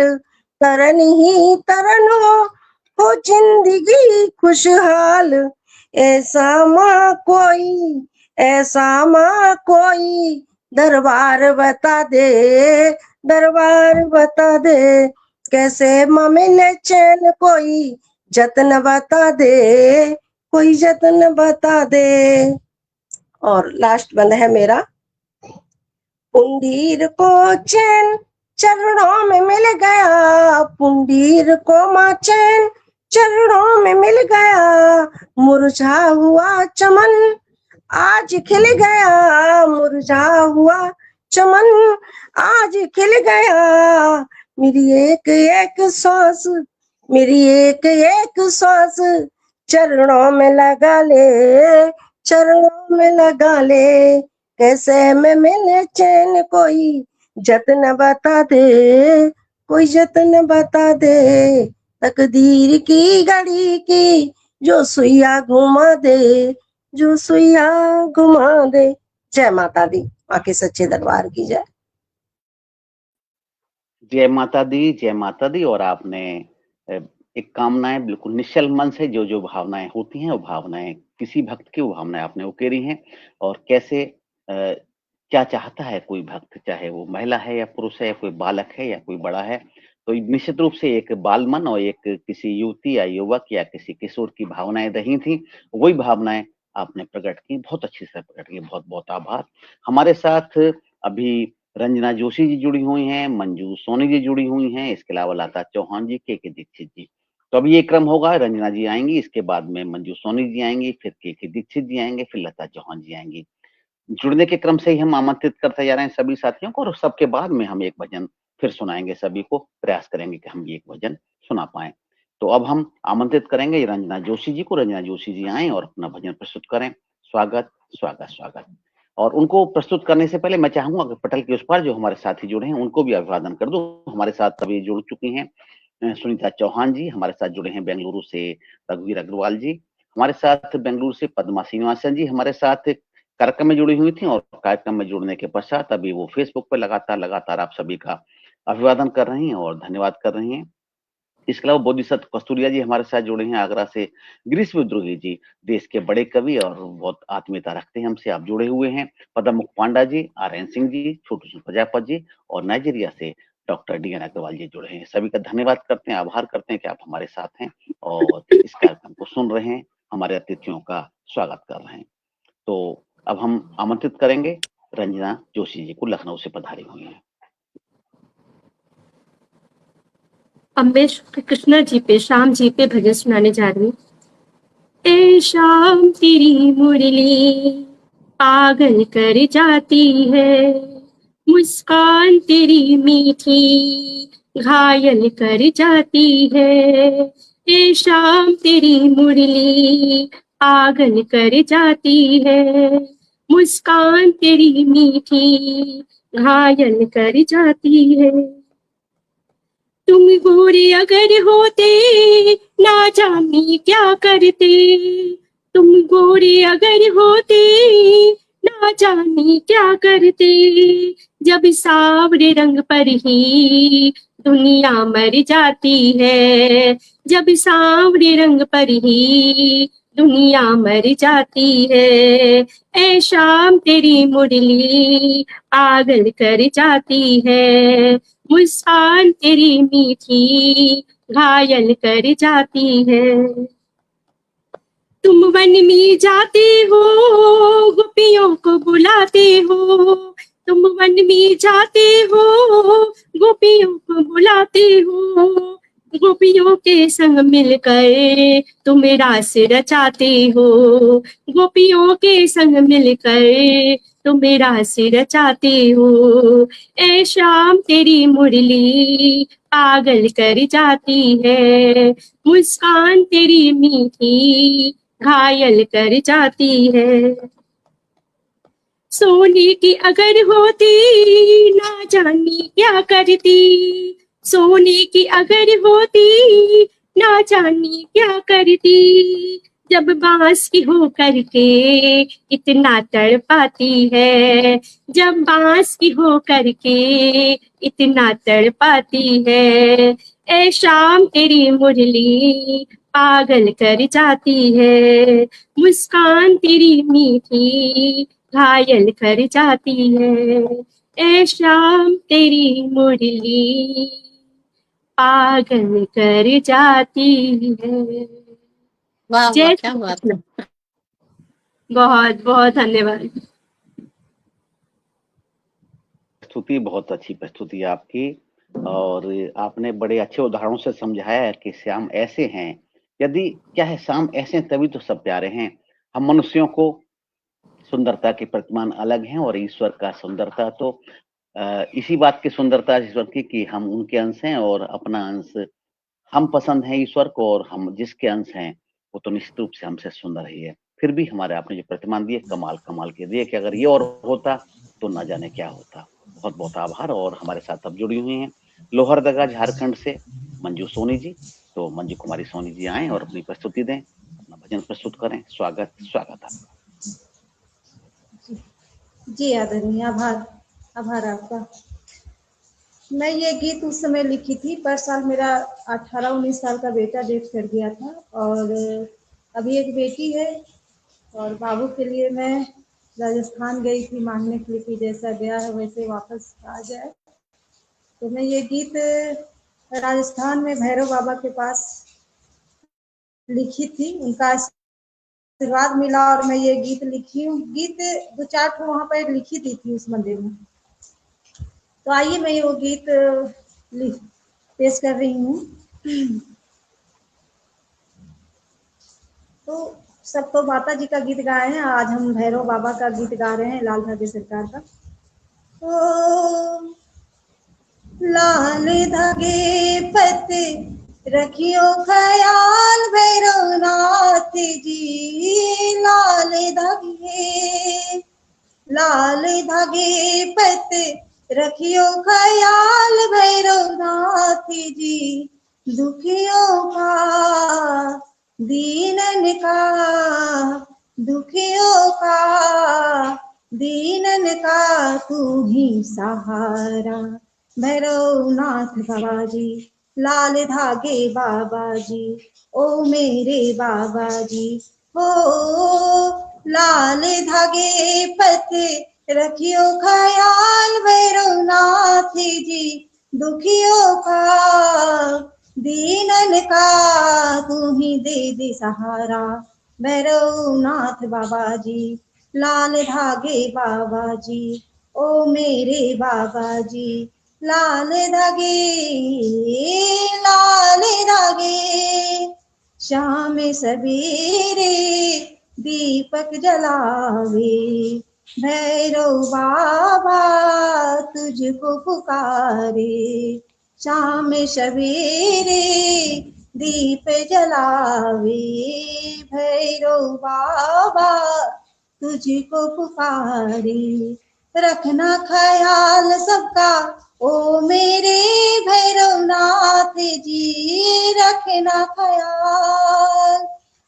तरन ही तरन हो जिंदगी खुशहाल। ऐसा माँ कोई, ऐसा माँ कोई दरबार बता दे, दरबार बता दे। कैसे मिले चैन, कोई जतन बता दे, कोई जतन बता दे। और लास्ट बंद है मेरा, पुंडीर को चैन चरणों में मिल गया, पुंडीर को माँ चैन चरणों में मिल गया। मुरझा हुआ चमन आज खिल गया, मुरझा हुआ चमन आज खिल गया। मेरी एक एक सांस, मेरी एक एक सांस चरणों में लगा ले, चरणों में लगा ले। कैसे में मिले चैन, कोई जतन बता दे, कोई जतन बता दे। तकदीर की घड़ी की जो सुइया घुमा दे, जो सुइया घुमा दे। जय माता दी, माँ के सच्चे दरबार की जय। जय माता दी, जय माता दी। और आपने एक कामनाएं बिल्कुल निश्चल मन से जो जो भावनाएं होती हैं वो भावनाएं किसी भक्त की वो भावनाएँ आपने उकेरी हैं और कैसे क्या चाहता है कोई भक्त, चाहे वो महिला है या पुरुष है या कोई बालक है या कोई बड़ा है। तो निश्चित रूप से एक बाल मन और एक किसी युवती या युवक या किसी किशोर की भावनाएँ रही थी, वही भावनाएँ आपने प्रकट की, बहुत अच्छी से प्रकट की, बहुत-बहुत आभार। हमारे साथ अभी रंजना जोशी जी जुड़ी हुई हैं, मंजू सोनी जी जुड़ी हुई हैं, इसके अलावा लता चौहान जी, के दीक्षित जी। तो अभी ये क्रम होगा, रंजना जी आएँगी, इसके बाद में मंजू सोनी जी आएँगी, फिर के दीक्षित जी आएँगे, फिर लता चौहान जी आएँगी। जुड़ने के क्रम से ही हम आमंत्रित करते जा रहे हैं सभी साथियों को और सबके बाद में हम एक भजन फिर सुनाएँगे सभी को, प्रयास करेंगे कि हम ये एक भजन सुना पाएँ। तो अब हम आमंत्रित करेंगे रंजना जोशी जी को, रंजना जोशी जी आएँ और अपना भजन प्रस्तुत करें। स्वागत, स्वागत, स्वागत। और उनको प्रस्तुत करने से पहले मैं चाहूँगा कि पटल के उस पार जो हमारे साथी जुड़े हैं, उनको भी अभिवादन कर दूँ। हमारे साथ अभी जुड़ चुकी हैं सुनीता चौहान जी, हमारे साथ जुड़े हैं बेंगलुरु से रघुवीर अग्रवाल जी, हमारे साथ बेंगलुरु से पद्मा श्रीनिवासन जी, हमारे साथ कार्यक्रम में जुड़ी हुई थी और कार्यक्रम में जुड़ने के पश्चात अभी वो फेसबुक पे लगातार आप सभी का अभिवादन कर रही हैं और धन्यवाद कर रही हैं। इसके अलावा बोधिसत्व कस्तूरिया जी हमारे साथ जुड़े हैं आगरा से, गिरीश विद्रोही जी, देश के बड़े कवि और बहुत आत्मीयता रखते हैं हमसे, आप जुड़े हुए हैं। पदमुख पांडा जी, आर.एन. सिंह जी, छोटू सिंह प्रजापत जी और नाइजीरिया से डॉक्टर डी.एन. अग्रवाल जी जुड़े हैं। सभी का धन्यवाद करते हैं, आभार करते हैं कि आप हमारे साथ हैं और इस कार्यक्रम को सुन रहे हैं, हमारे अतिथियों का स्वागत कर रहे हैं। तो अब हम आमंत्रित करेंगे रंजना जोशी जी को, लखनऊ से पधारी हुई हैं। अब मैं कृष्णा जी पे, श्याम जी पे भजन सुनाने जा रही हूँ। ए शाम तेरी मुरली पागल कर जाती है, मुस्कान तेरी मीठी घायल कर जाती है। ए शाम तेरी मुरली पागल कर जाती है, मुस्कान तेरी मीठी घायल कर जाती है। तुम गोरे अगर होते ना जाने क्या करते, तुम गोरे अगर होते ना जाने क्या करते, जब सावरे रंग पर ही दुनिया मर जाती है, जब सावरे रंग पर ही दुनिया मर जाती है। ऐ शाम तेरी मुरली पागल कर जाती है, मुस्कान तेरी मीठी घायल कर जाती है। तुम वन में जाते हो गोपियों को बुलाते हो, तुम वन में जाते हो गोपियों को बुलाते हो, गोपियों के संग मिलकर तुम रास रचाते हो, गोपियों के संग मिलकर तुम रास रचाते हो। ऐ शाम तेरी मुरली पागल कर जाती है, मुस्कान तेरी मीठी घायल कर जाती है। सोने की अगर होती ना जानी क्या करती, सोने की अगर होती ना जानी क्या करती, जब बांस की हो करके इतना तड़पाती है, जब बांस की हो करके इतना तड़पाती है। ऐ शाम तेरी मुरली पागल कर जाती है, मुस्कान तेरी मीठी घायल कर जाती है। ऐ शाम तेरी मुरली पागल कर जाती है। वाह वाह, जय क्या श्री बात कृष्ण। है। बहुत बहुत धन्यवाद। प्रस्तुति बहुत अच्छी प्रस्तुति आपकी और आपने बड़े अच्छे उदाहरणों से समझाया है कि श्याम ऐसे हैं। यदि क्या है, श्याम ऐसे हैं तभी तो सब प्यारे हैं। हम मनुष्यों को सुंदरता के प्रतिमान अलग हैं और ईश्वर का सुंदरता तो इसी बात की सुंदरता ईश्वर की कि हम उनके अंश हैं और अपना अंश हम पसंद है ईश्वर को और हम जिसके अंश हैं वो तो निश्चित रूप से हमसे सुंदर ही है। फिर भी हमारे आपने जो प्रतिमान दिए कमाल कमाल के दिए कि अगर ये और होता तो ना जाने क्या होता। बहुत बहुत आभार। और हमारे साथ अब जुड़ी हुई हैं लोहरदगा झारखंड से मंजू सोनी जी। तो मंजू कुमारी सोनी जी आए और अपनी प्रस्तुति दें, अपना भजन प्रस्तुत करें। स्वागत स्वागत आपका। जी आदरणीय, आभार आभार आपका। मैं ये गीत उस समय लिखी थी, पर साल मेरा 18-19 साल का बेटा डेथ कर गया था और अभी एक बेटी है और बाबू के लिए मैं राजस्थान गई थी मांगने के लिए कि जैसा गया है वैसे वापस आ जाए। तो मैं ये गीत राजस्थान में भैरव बाबा के पास लिखी थी, उनका आशीर्वाद मिला और मैं ये गीत लिखी हूँ। गीत 2-4 ठो वहाँ पर लिखी दी थी उस मंदिर में। तो आइए मैं वो गीत पेश कर रही हूँ। तो सब तो माता जी का गीत गाए हैं, आज हम भैरव बाबा का गीत गा रहे हैं, लाल धागे सरकार का। ओ लाल धागे पते रखियो ख्याल भैरव नाथ जी, लाल धागे पते रखियो ख्याल भैरव नाथ जी, दुखियों का दीनन का, दुखियों का दीनन का तू ही सहारा भैरव नाथ बाबा जी, लाल धागे बाबा जी, ओ मेरे बाबा जी। हो लाल धागे पते रखियो ख्याल भैरव नाथ जी, दुखियों का दीनन का तू ही दे दे सहारा भैरव नाथ बाबा जी, लाल धागे बाबा जी, ओ मेरे बाबा जी, लाल धागे, लाल धागे। शाम सवेरे दीपक जलावे भैरव बाबा तुझको पुकारे, शाम सवेरे दीप जलावे भैरव बाबा तुझको पुकारे, रखना ख्याल सबका ओ मेरे भैरव नाथ जी,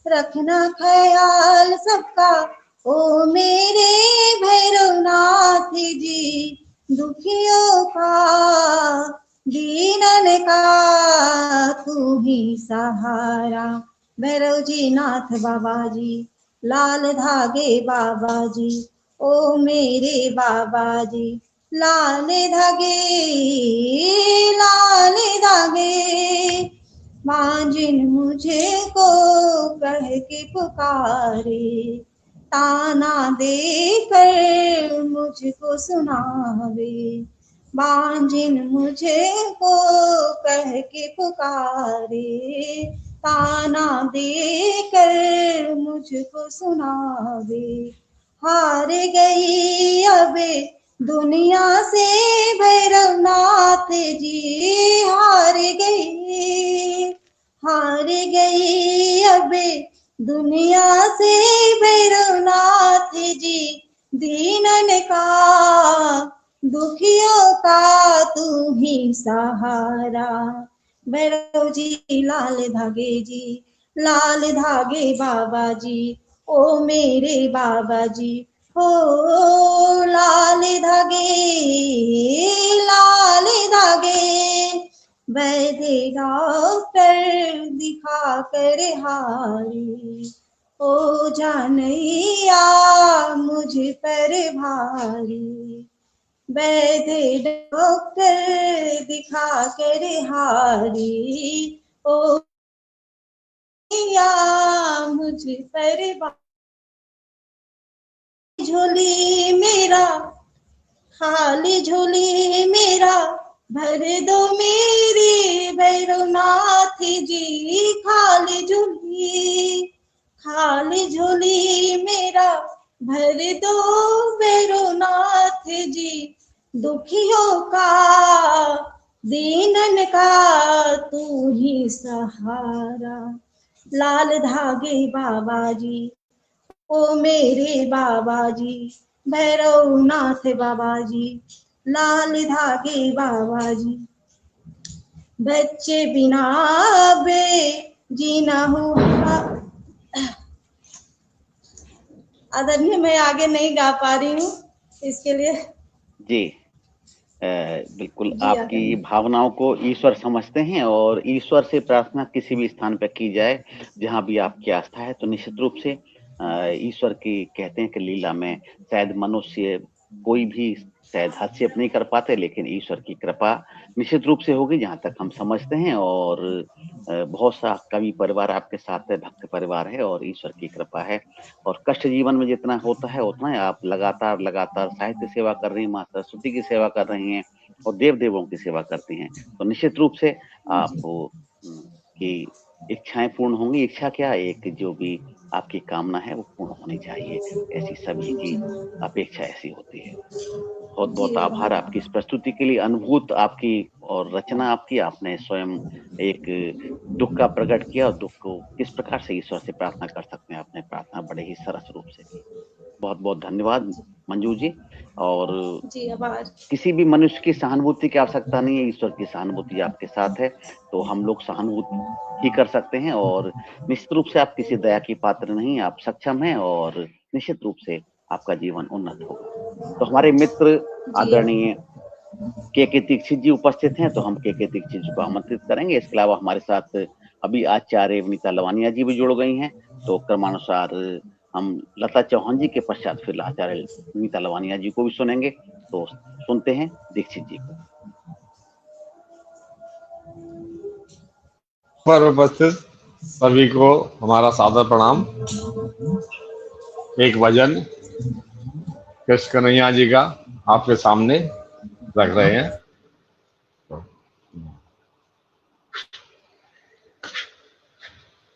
रखना ख्याल सबका ओ मेरे भैरव नाथ जी, दुखियों का दीनन का तू ही सहारा भैरव जी नाथ बाबा जी, लाल धागे बाबा जी, ओ मेरे बाबा जी, लाल धागे, लाल धागे। मांझिन मुझे को कह के पुकारे, ताना दे कर मुझको सुनावे, मांझिन मुझे को कह के पुकारे, ताना दे कर मुझको सुनावे, हार गई अब दुनिया से भैरव नाथ जी, हार गई अब दुनिया से भैरव नाथ जी, दीनन का दुखियों का तू ही सहारा भैरव जी, लाल धागे जी, लाल धागे बाबा जी, ओ मेरे बाबा जी। हो लाल धागे, लाल धागे। वैद्य डॉक्टर दिखा कर हारी, ओ जानैया मुझ पर भारी, वैद्य डॉक्टर दिखा कर हारी, ओ या मुझ पर झोली मेरा, खाली झोली मेरा भर दो मेरी भैरव नाथ जी, खाली झोली मेरा भर दो भैरव नाथ जी, दुखियों का दीनन का तू ही सहारा, लाल धागे बाबा जी, ओ मेरे बाबा जी, भैरव नाथ बाबा जी, लाल धागे बाबा जी। बच्चे बिना बे जीना हुआ। आदरणीय, मैं आगे नहीं गा पा रही हूँ, इसके लिए जी बिल्कुल जी आपकी आदरणीय। भावनाओं को ईश्वर समझते हैं और ईश्वर से प्रार्थना किसी भी स्थान पर की जाए जहां भी आपकी आस्था है तो निश्चित रूप से ईश्वर की कहते हैं कि लीला में शायद मनुष्य कोई भी शायद हस्तक्षेप नहीं कर पाते, लेकिन ईश्वर की कृपा निश्चित रूप से होगी जहाँ तक हम समझते हैं। और बहुत सा कवि परिवार आपके साथ है, भक्त परिवार है और ईश्वर की कृपा है। और कष्ट जीवन में जितना होता है उतना ही आप लगातार साहित्य सेवा कर रही हैं, माँ सरस्वती की सेवा कर रही हैं और देव देवों की सेवा करती हैं। तो निश्चित रूप से आप की इच्छाएं पूर्ण होंगी। इच्छा क्या, एक जो भी आपकी कामना है वो पूर्ण होनी चाहिए, ऐसी सभी की अपेक्षा ऐसी होती है। बहुत बहुत आभार आपकी इस प्रस्तुति के लिए, अनुभूत आपकी और रचना आपकी। आपने स्वयं एक दुख का प्रकट किया और दुख को किस प्रकार से ईश्वर से प्रार्थना कर सकते हैं, आपने प्रार्थना बड़े ही सरस रूप से की। बहुत बहुत धन्यवाद मंजू जी। और जी आभार। किसी भी मनुष्य की सहानुभूति की आवश्यकता नहीं है, ईश्वर की सहानुभूति आपके साथ है, तो हम लोग सहानुभूति ही कर सकते हैं। और निश्चित रूप से आप किसी दया की पात्र नहीं, आप सक्षम हैं और निश्चित रूप से आपका जीवन उन्नत होगा। तो हमारे मित्र आदरणीय के दीक्षित जी उपस्थित हैं, तो हम के दीक्षित जी को आमंत्रित करेंगे। इसके अलावा हमारे साथ अभी आचार्य विनीता लवानिया जी भी जुड़ गई हैं, तो क्रमानुसार हम लता चौहान जी के पश्चात फिर आचार्य विनीता लवानिया जी को भी सुनेंगे। तो सुनते हैं दीक्षित जी को। पर उपस्थित सभी को हमारा सादर प्रणाम। एक भजन कृष्ण कन्हैया जी का आपके सामने रख रहे हैं।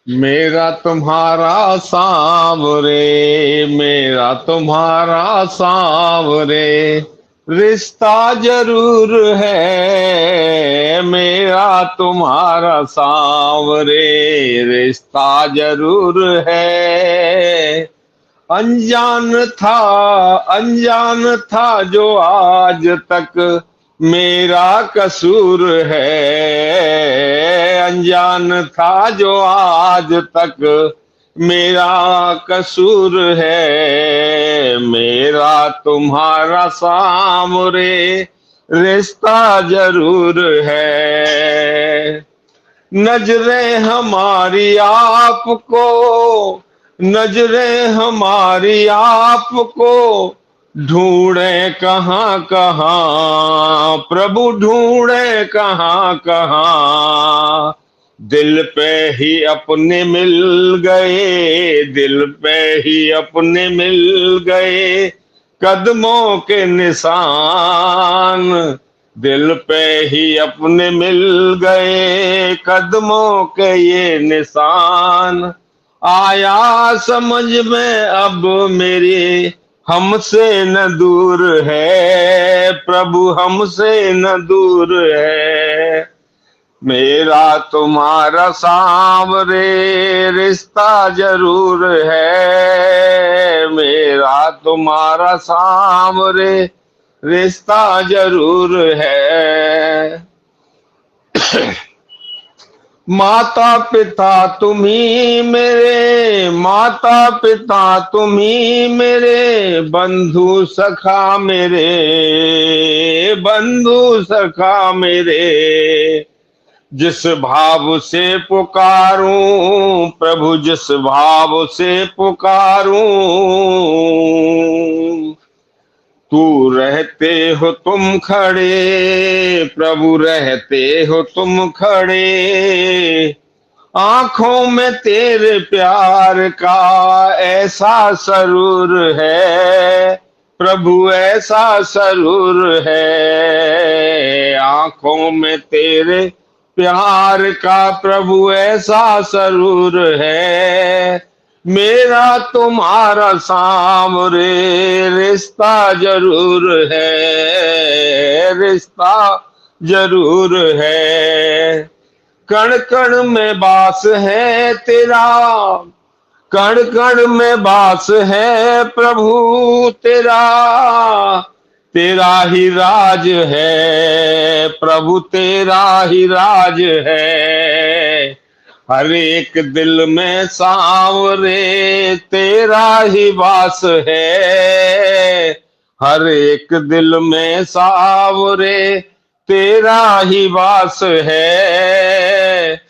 मेरा तुम्हारा सांवरे, मेरा तुम्हारा सांवरे, रिश्ता जरूर है। मेरा तुम्हारा सांवरे, रिश्ता जरूर है। अनजान था जो आज तक मेरा कसूर है। अनजान था जो आज तक मेरा कसूर है। मेरा तुम्हारा सांवरे, रिश्ता जरूर है। नजरें हमारी आपको, नजरें हमारी आपको ढूंढे कहाँ कहाँ, प्रभु ढूंढे कहाँ कहाँ। दिल पे ही अपने मिल गए, दिल पे ही अपने मिल गए कदमों के निशान। दिल पे ही अपने मिल गए कदमों के ये निशान। आया समझ में अब मेरी, हमसे न दूर है प्रभु, हमसे न दूर है। मेरा तुम्हारा सांवरे, रिश्ता जरूर है। मेरा तुम्हारा सांवरे, रिश्ता जरूर है। माता पिता तुम्ही मेरे, माता पिता तुम्ही मेरे, बंधु सखा मेरे, बंधु सखा मेरे। जिस भाव से पुकारूं प्रभु, जिस भाव से पुकारूं, तू रहते हो तुम खड़े प्रभु, रहते हो तुम खड़े। आंखों में तेरे प्यार का ऐसा सरूर है प्रभु, ऐसा सरूर है। आंखों में तेरे प्यार का प्रभु ऐसा सरूर है। मेरा तुम्हारा सांवरे, रिश्ता जरूर है, रिश्ता जरूर है। कण कण में बास है तेरा, कण कण में बास है प्रभु तेरा। तेरा ही राज है प्रभु, तेरा ही राज है। हर एक दिल में सांवरे तेरा ही वास है। हर एक दिल में सांवरे तेरा ही वास है।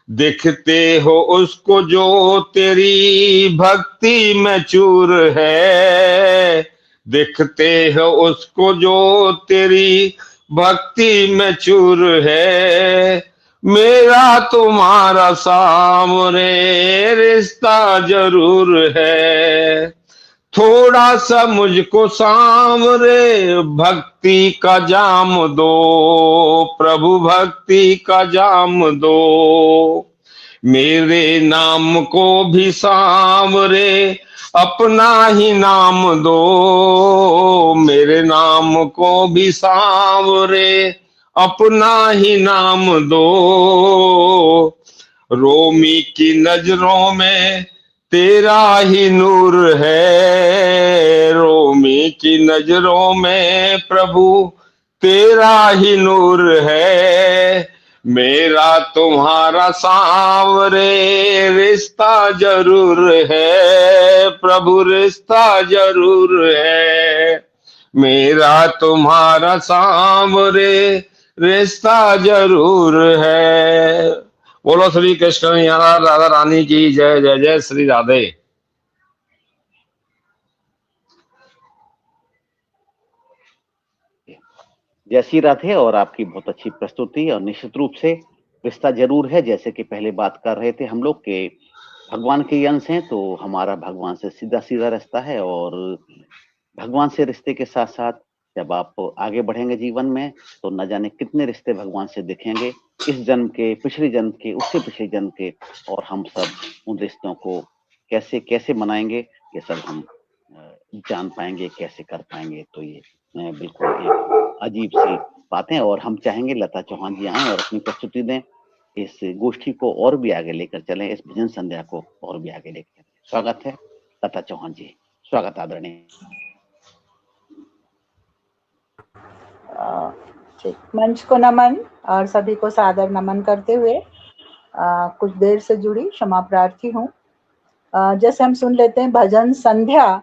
देखते हो उसको जो तेरी भक्ति में चूर है, देखते हो उसको जो तेरी भक्ति में चूर है। मेरा तुम्हारा सामने रिश्ता जरूर है, थोड़ा सा मुझको सामने भक्ति का जाम दो, प्रभु भक्ति का जाम दो। मेरे नाम को भी सामने अपना ही नाम दो, मेरे नाम को भी सामने अपना ही नाम दो। रोमी की नजरों में तेरा ही नूर है, रोमी की नजरों में प्रभु तेरा ही नूर है। मेरा तुम्हारा सांवरे रिश्ता जरूर है, प्रभु रिश्ता जरूर है। मेरा तुम्हारा सांवरे रिश्ता जरूर है। बोलो श्री कृष्ण राधा रानी की जय, जय जय श्री राधे। जय श्री राधे। और आपकी बहुत अच्छी प्रस्तुति, और निश्चित रूप से रिश्ता जरूर है। जैसे कि पहले बात कर रहे थे हम लोग के भगवान के अंश हैं, तो हमारा भगवान से सीधा सीधा रिश्ता है। और भगवान से रिश्ते के साथ साथ जब आप आगे बढ़ेंगे जीवन में, तो न जाने कितने रिश्ते भगवान से दिखेंगे, इस जन्म के, पिछले जन्म के, उससे पिछले जन्म के। और हम सब उन रिश्तों को कैसे कैसे मनाएंगे, ये सब हम जान पाएंगे, कैसे कर पाएंगे। तो ये बिल्कुल एक अजीब सी बातें। और हम चाहेंगे लता चौहान जी आए और अपनी प्रस्तुति दें, इस गोष्ठी को और भी आगे लेकर चलें, इस भजन संध्या को और भी आगे लेकर चलें। स्वागत है लता चौहान जी, स्वागत आदरणीय। ठीक, मंच को नमन और सभी को सादर नमन करते हुए कुछ देर से जुड़ी क्षमा प्रार्थी हूँ। जैसे हम सुन लेते हैं भजन संध्या,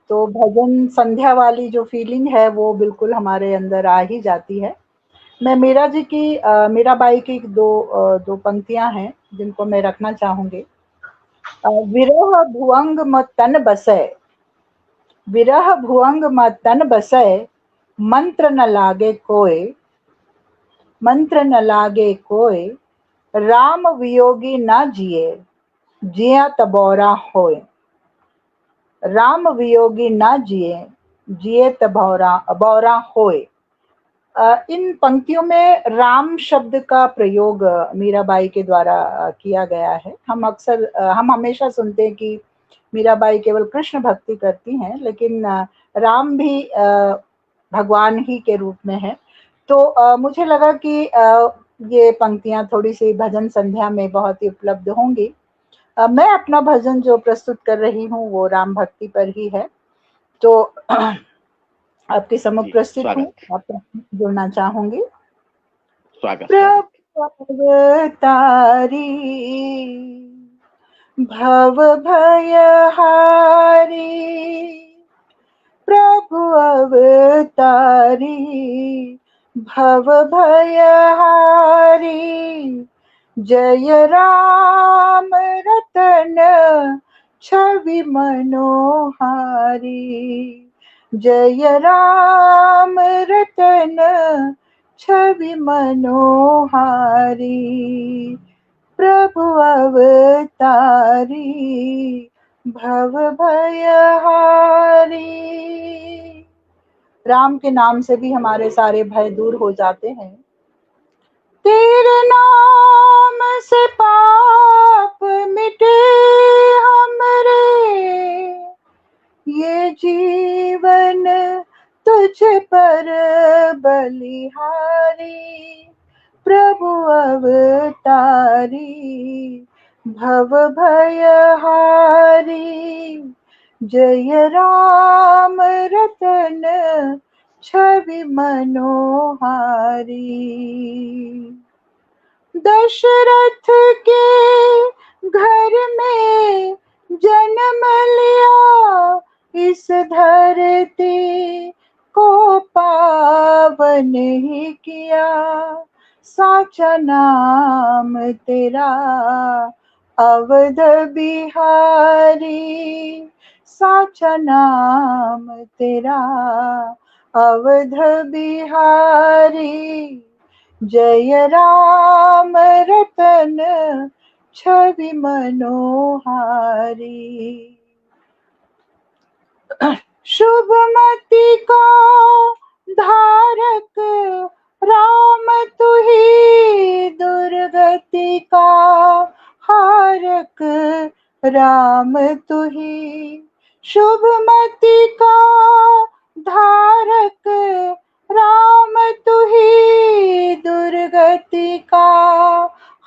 तो भजन संध्या वाली जो फीलिंग है वो बिल्कुल हमारे अंदर आ ही जाती है। मैं मीरा जी की मीराबाई की दो पंक्तियां हैं जिनको मैं रखना चाहूंगी। विरह भुअंग मत तन बसै, विरह भुअंग मत तन बसै, मंत्र न लागे कोय, मंत्र न लागे कोय, राम वियोगी ना जिए, जिया तबौरा होए, राम वियोगी ना जिए, जिए तबौरा होए। इन पंक्तियों में राम शब्द का प्रयोग मीराबाई के द्वारा किया गया है। हम हमेशा सुनते हैं कि मीराबाई केवल कृष्ण भक्ति करती हैं, लेकिन राम भी भगवान ही के रूप में है। तो मुझे लगा कि ये पंक्तियां थोड़ी सी भजन संध्या में बहुत ही उपलब्ध होंगी। मैं अपना भजन जो प्रस्तुत कर रही हूँ वो राम भक्ति पर ही है। तो आपके सम्मुख प्रस्तुत हूँ, आप जुड़ना चाहूंगी। प्रभु अवतारी भव भयहारी, प्रभु अवतारी भव भयहारी, जय राम रतन छवि मनोहारी, जय राम रतन छवि मनोहारी, प्रभु अवतारी भव भयहारी। राम के नाम से भी हमारे सारे भय दूर हो जाते हैं। तेरे नाम से पाप मिटे हमरे, ये जीवन तुझ पर बलिहारी, प्रभु अवतारी भव भयहारी, जय राम रतन छवि मनोहारी। दशरथ के घर में जन्म लिया, इस धरती को पावन ही किया, साचा नाम तेरा अवध बिहारी, साचा नाम तेरा अवध बिहारी। जय राम रतन छवि मनोहारी। शुभमति को धारक राम तुही, दुर्गति का हारक राम तुही। शुभमति का धारक राम तुही, दुर्गति का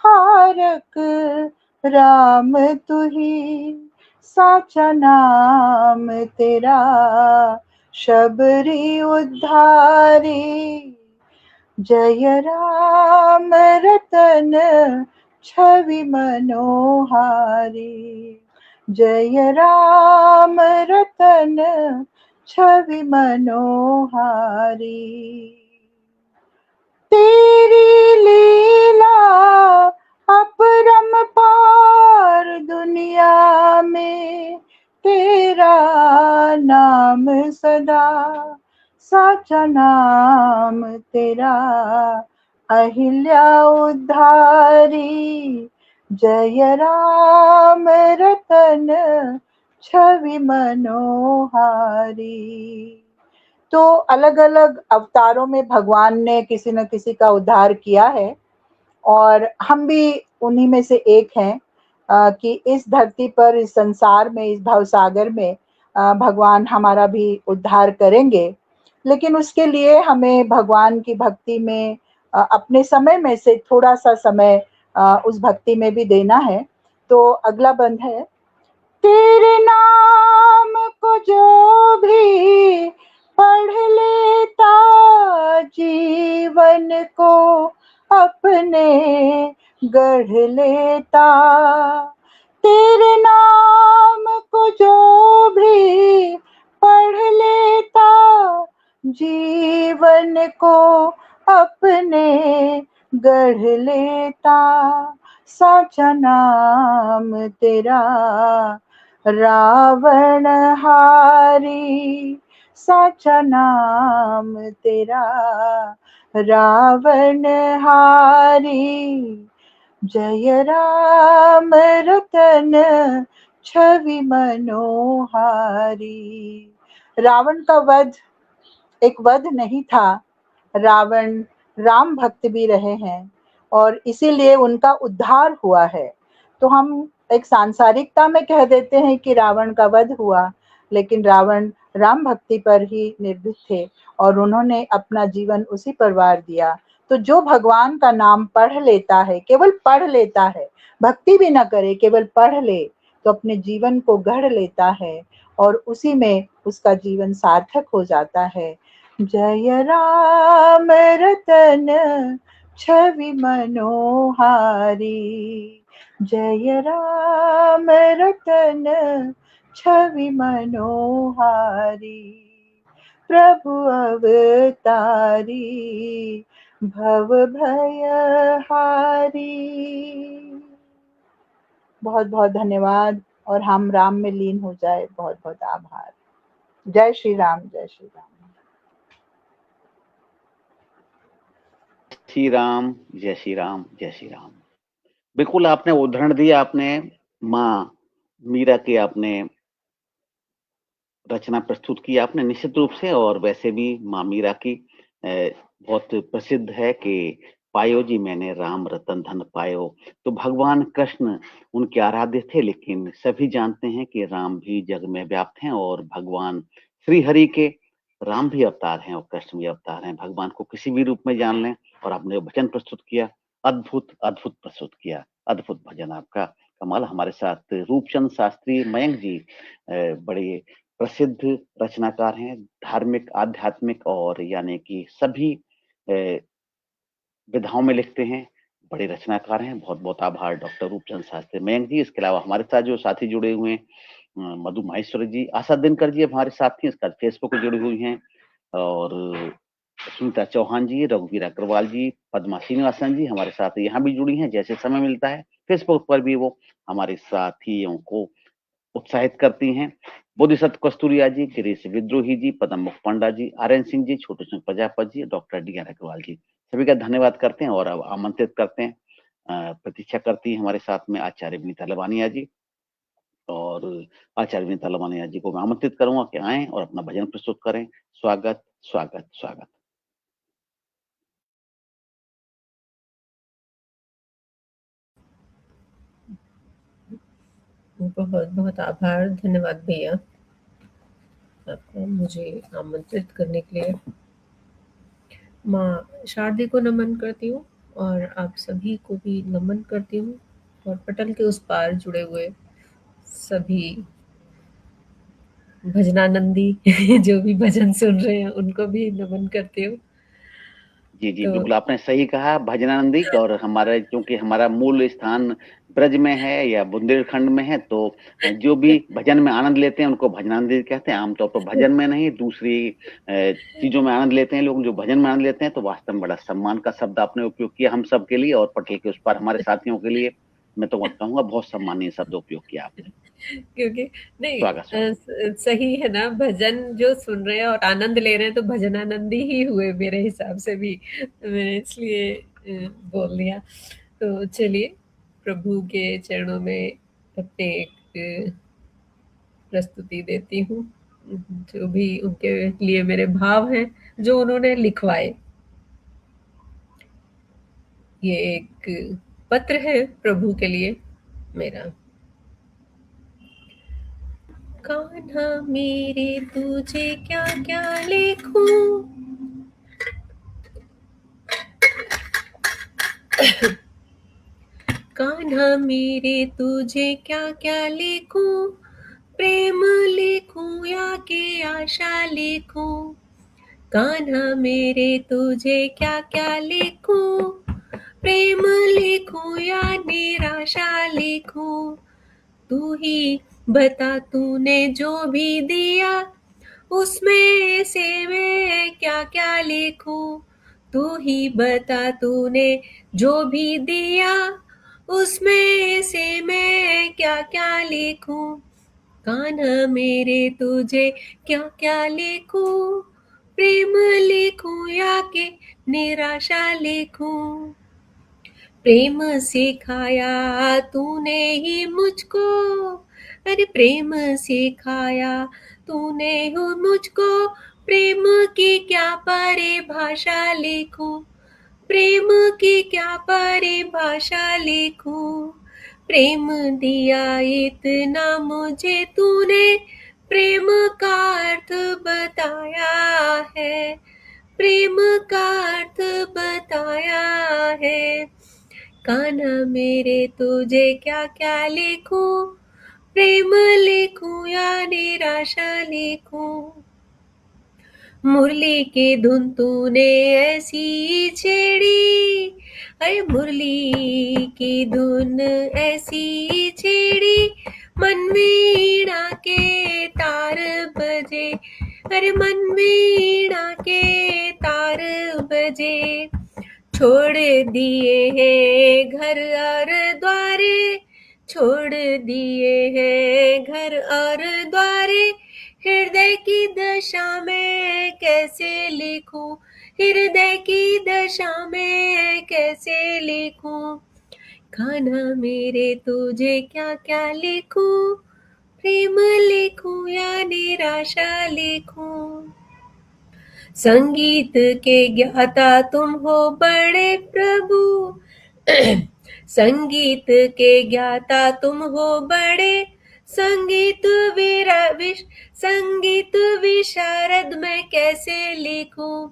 हारक राम तुही। साचा नाम तेरा शबरी उद्धारी। जय राम रतन छवि मनोहारी। जय राम रतन छवि मनोहारी। तेरी लीला अपरम पार, दुनिया में तेरा नाम सदा। साचा नाम तेरा अहिल्या उद्धारी। जय राम रतन छवि मनोहारी। तो अलग अलग अवतारों में भगवान ने किसी न किसी का उद्धार किया है और हम भी उन्हीं में से एक हैं कि इस धरती पर, इस संसार में, इस भवसागर में भगवान हमारा भी उद्धार करेंगे। लेकिन उसके लिए हमें भगवान की भक्ति में अपने समय में से थोड़ा सा समय उस भक्ति में भी देना है। तो अगला बंद है। तेरे नाम को जो भी पढ़ लेता, जीवन को अपने गढ़ लेता। तेरे नाम को जो भी पढ़ लेता, जीवन को अपने गढ़ लेता। साचा नाम तेरा रावण हारी। साचा नाम तेरा रावण हारी। जय राम रतन छवि मनोहारी। रावण का वध एक वध नहीं था, रावण राम भक्त भी रहे हैं और इसीलिए उनका उद्धार हुआ है। तो हम एक सांसारिकता में कह देते हैं कि रावण का वध हुआ, लेकिन रावण राम भक्ति पर ही निर्भीक थे और उन्होंने अपना जीवन उसी पर वार दिया। तो जो भगवान का नाम पढ़ लेता है, केवल पढ़ लेता है, भक्ति भी न करे, केवल पढ़ ले, तो अपने जीवन को गढ़ लेता है और उसी में उसका जीवन सार्थक हो जाता है। जय राम रतन छवि मनोहारी। जय राम रतन छवि मनोहारी। प्रभु अवतारी भव भय हारी। बहुत बहुत धन्यवाद और हम राम में लीन हो जाए। बहुत बहुत आभार। जय श्री राम। जय श्री राम। श्री राम। जय श्री राम। जय श्री राम। बिल्कुल आपने उदाहरण दिया, आपने माँ मीरा की आपने रचना प्रस्तुत की आपने निश्चित रूप से। और वैसे भी माँ मीरा की बहुत प्रसिद्ध है कि पायो जी मैंने राम रतन धन पायो। तो भगवान कृष्ण उनके आराध्य थे, लेकिन सभी जानते हैं कि राम भी जग में व्याप्त हैं और भगवान श्री हरि के राम भी अवतार हैं और कृष्ण भी अवतार हैं। भगवान को किसी भी रूप में जान लें। और आपने भजन प्रस्तुत किया, अद्भुत अद्भुत प्रस्तुत किया, अद्भुत भजन आपका, कमाल। हमारे साथ रूपचंद शास्त्री मयंक जी बड़े प्रसिद्ध रचनाकार हैं, धार्मिक, आध्यात्मिक और यानी कि सभी विधाओं में लिखते हैं, बड़े रचनाकार हैं। बहुत बहुत आभार डॉक्टर रूपचंद शास्त्री मयंक जी। इसके अलावा हमारे साथ जो साथी जुड़े हुए हैं, मधु माहेश्वरी जी, आशा दिनकर जी हमारे साथी इसका फेसबुक पे जुड़ी हुई हैं, और सुनीता चौहान जी, रघुवीर अग्रवाल जी, पद्मा श्रीनिवासन जी हमारे साथ यहाँ भी जुड़ी हैं। जैसे समय मिलता है फेसबुक पर भी वो हमारे साथियों को उत्साहित करती हैं। बोधिसत्व कस्तूरिया जी, गिरीश विद्रोही जी, पदम मुख पंडा जी, आर्यन सिंह जी, छोटे Singh Prajapati ji, doctor D R Agarwal जी, सभी का धन्यवाद करते हैं और अब आमंत्रित करते हैं। प्रतीक्षा करती है हमारे साथ में आचार्य विनीता लवानिया जी, और आचार्य विनीता लवानिया जी को मैं आमंत्रित करूंगा कि आएं और अपना भजन प्रस्तुत करें। स्वागत स्वागत स्वागत। बहुत बहुत आभार, धन्यवाद भैया आपका मुझे आमंत्रित करने के लिए। माँ शारदे को नमन करती हूँ और आप सभी को भी नमन करती हूँ, और पटल के उस पार जुड़े हुए सभी भजनानंदी जो भी भजन सुन रहे हैं उनको भी नमन करती हूँ। जी जी तो बिल्कुल आपने सही कहा भजनानंदी। और हमारा चूंकि हमारा मूल स्थान ब्रज में है या बुंदेलखंड में है, तो जो भी भजन में आनंद लेते हैं उनको भजनानंदी कहते हैं। आमतौर पर भजन में नहीं, दूसरी चीजों में आनंद लेते हैं लोग। जो भजन में आनंद लेते हैं तो वास्तव में बड़ा सम्मान का शब्द आपने उपयोग किया हम सब के लिए, और पटल के उस पार हमारे साथियों के लिए मैं तो कहूंगा बहुत सम्मानीय शब्द उपयोग किया आपने। क्योंकि नहीं स्वागत स्वागत। सही है ना, भजन जो सुन रहे हैं और आनंद ले रहे हैं तो भजनानंदी ही हुए मेरे हिसाब से भी, मैंने इसलिए बोल दिया। तो चलिए प्रभु के चरणों में अपने एक प्रस्तुति देती हूँ, जो भी उनके लिए मेरे भाव हैं जो उन्होंने लिखवाए। ये एक पत्र है प्रभु के लिए मेरा। कान्हा मेरे तुझे क्या क्या लिखूं, कान्हा मेरे तुझे क्या क्या लिखूं, प्रेम लिखूं या के आशा लिखूं। कान्हा मेरे तुझे क्या क्या लिखूं, प्रेम लिखूं या निराशा लिखूं। तू ही बता तूने जो भी दिया, उसमें से मैं क्या क्या लिखूं। तू ही बता तूने जो भी दिया, उसमें से मैं क्या क्या लिखूं। कान्हा मेरे तुझे क्या क्या लिखूं, प्रेम लिखूं या के निराशा लिखूं। प्रेम सिखाया तूने ही मुझको, अरे प्रेम सिखाया तूने हो मुझको। प्रेम की क्या परिभाषा लिखूं, प्रेम की क्या परिभाषा लिखूं। प्रेम दिया इतना मुझे तूने, प्रेम का अर्थ बताया है, प्रेम का अर्थ बताया है। कान्हा मेरे तुझे क्या क्या लिखूं, प्रेम लिखूं या निराशा लिखूं। मुरली की धुन तूने ऐसी छेड़ी, अरे मुरली की धुन ऐसी छेड़ी, मन वीणा के तार बजे, अरे मन वीणा के तार बजे। छोड़ दिए हैं घर और द्वारे, छोड़ दिए हैं घर और द्वारे। हृदय की दशा में कैसे लिखूं, हृदय की दशा में कैसे लिखूं। कान्हा मेरे तुझे क्या क्या लिखूं, प्रेम लिखूं या निराशा लिखूं। संगीत के ज्ञाता तुम हो बड़े प्रभु, संगीत के ज्ञाता तुम हो बड़े। संगीत संगीत विशारद मैं कैसे लिखूं।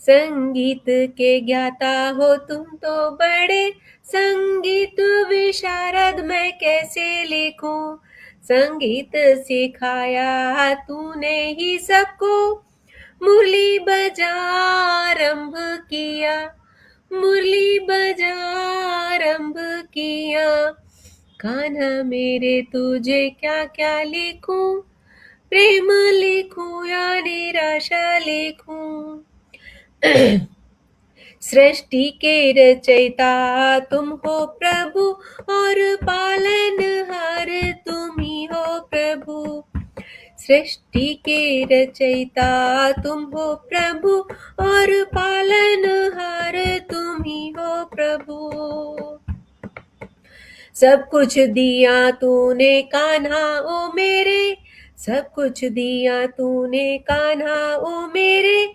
संगीत के ज्ञाता हो तुम तो बड़े, संगीत विशारद मैं कैसे लिखूं। संगीत सिखाया तूने ही सबको, मुरली बजा आरंभ किया, मुरली बजा आरंभ किया। कान्हा मेरे तुझे क्या क्या लिखूं, प्रेम लिखूं या निराशा लिखूं। सृष्टि के रचयिता तुम हो प्रभु और पालनहार तुम ही हो प्रभु। सृष्टि के रचयिता तुम हो प्रभु और पालनहार तुम ही हो प्रभु। सब कुछ दिया तूने कान्हा ओ मेरे, सब कुछ दिया तूने कान्हा ओ मेरे,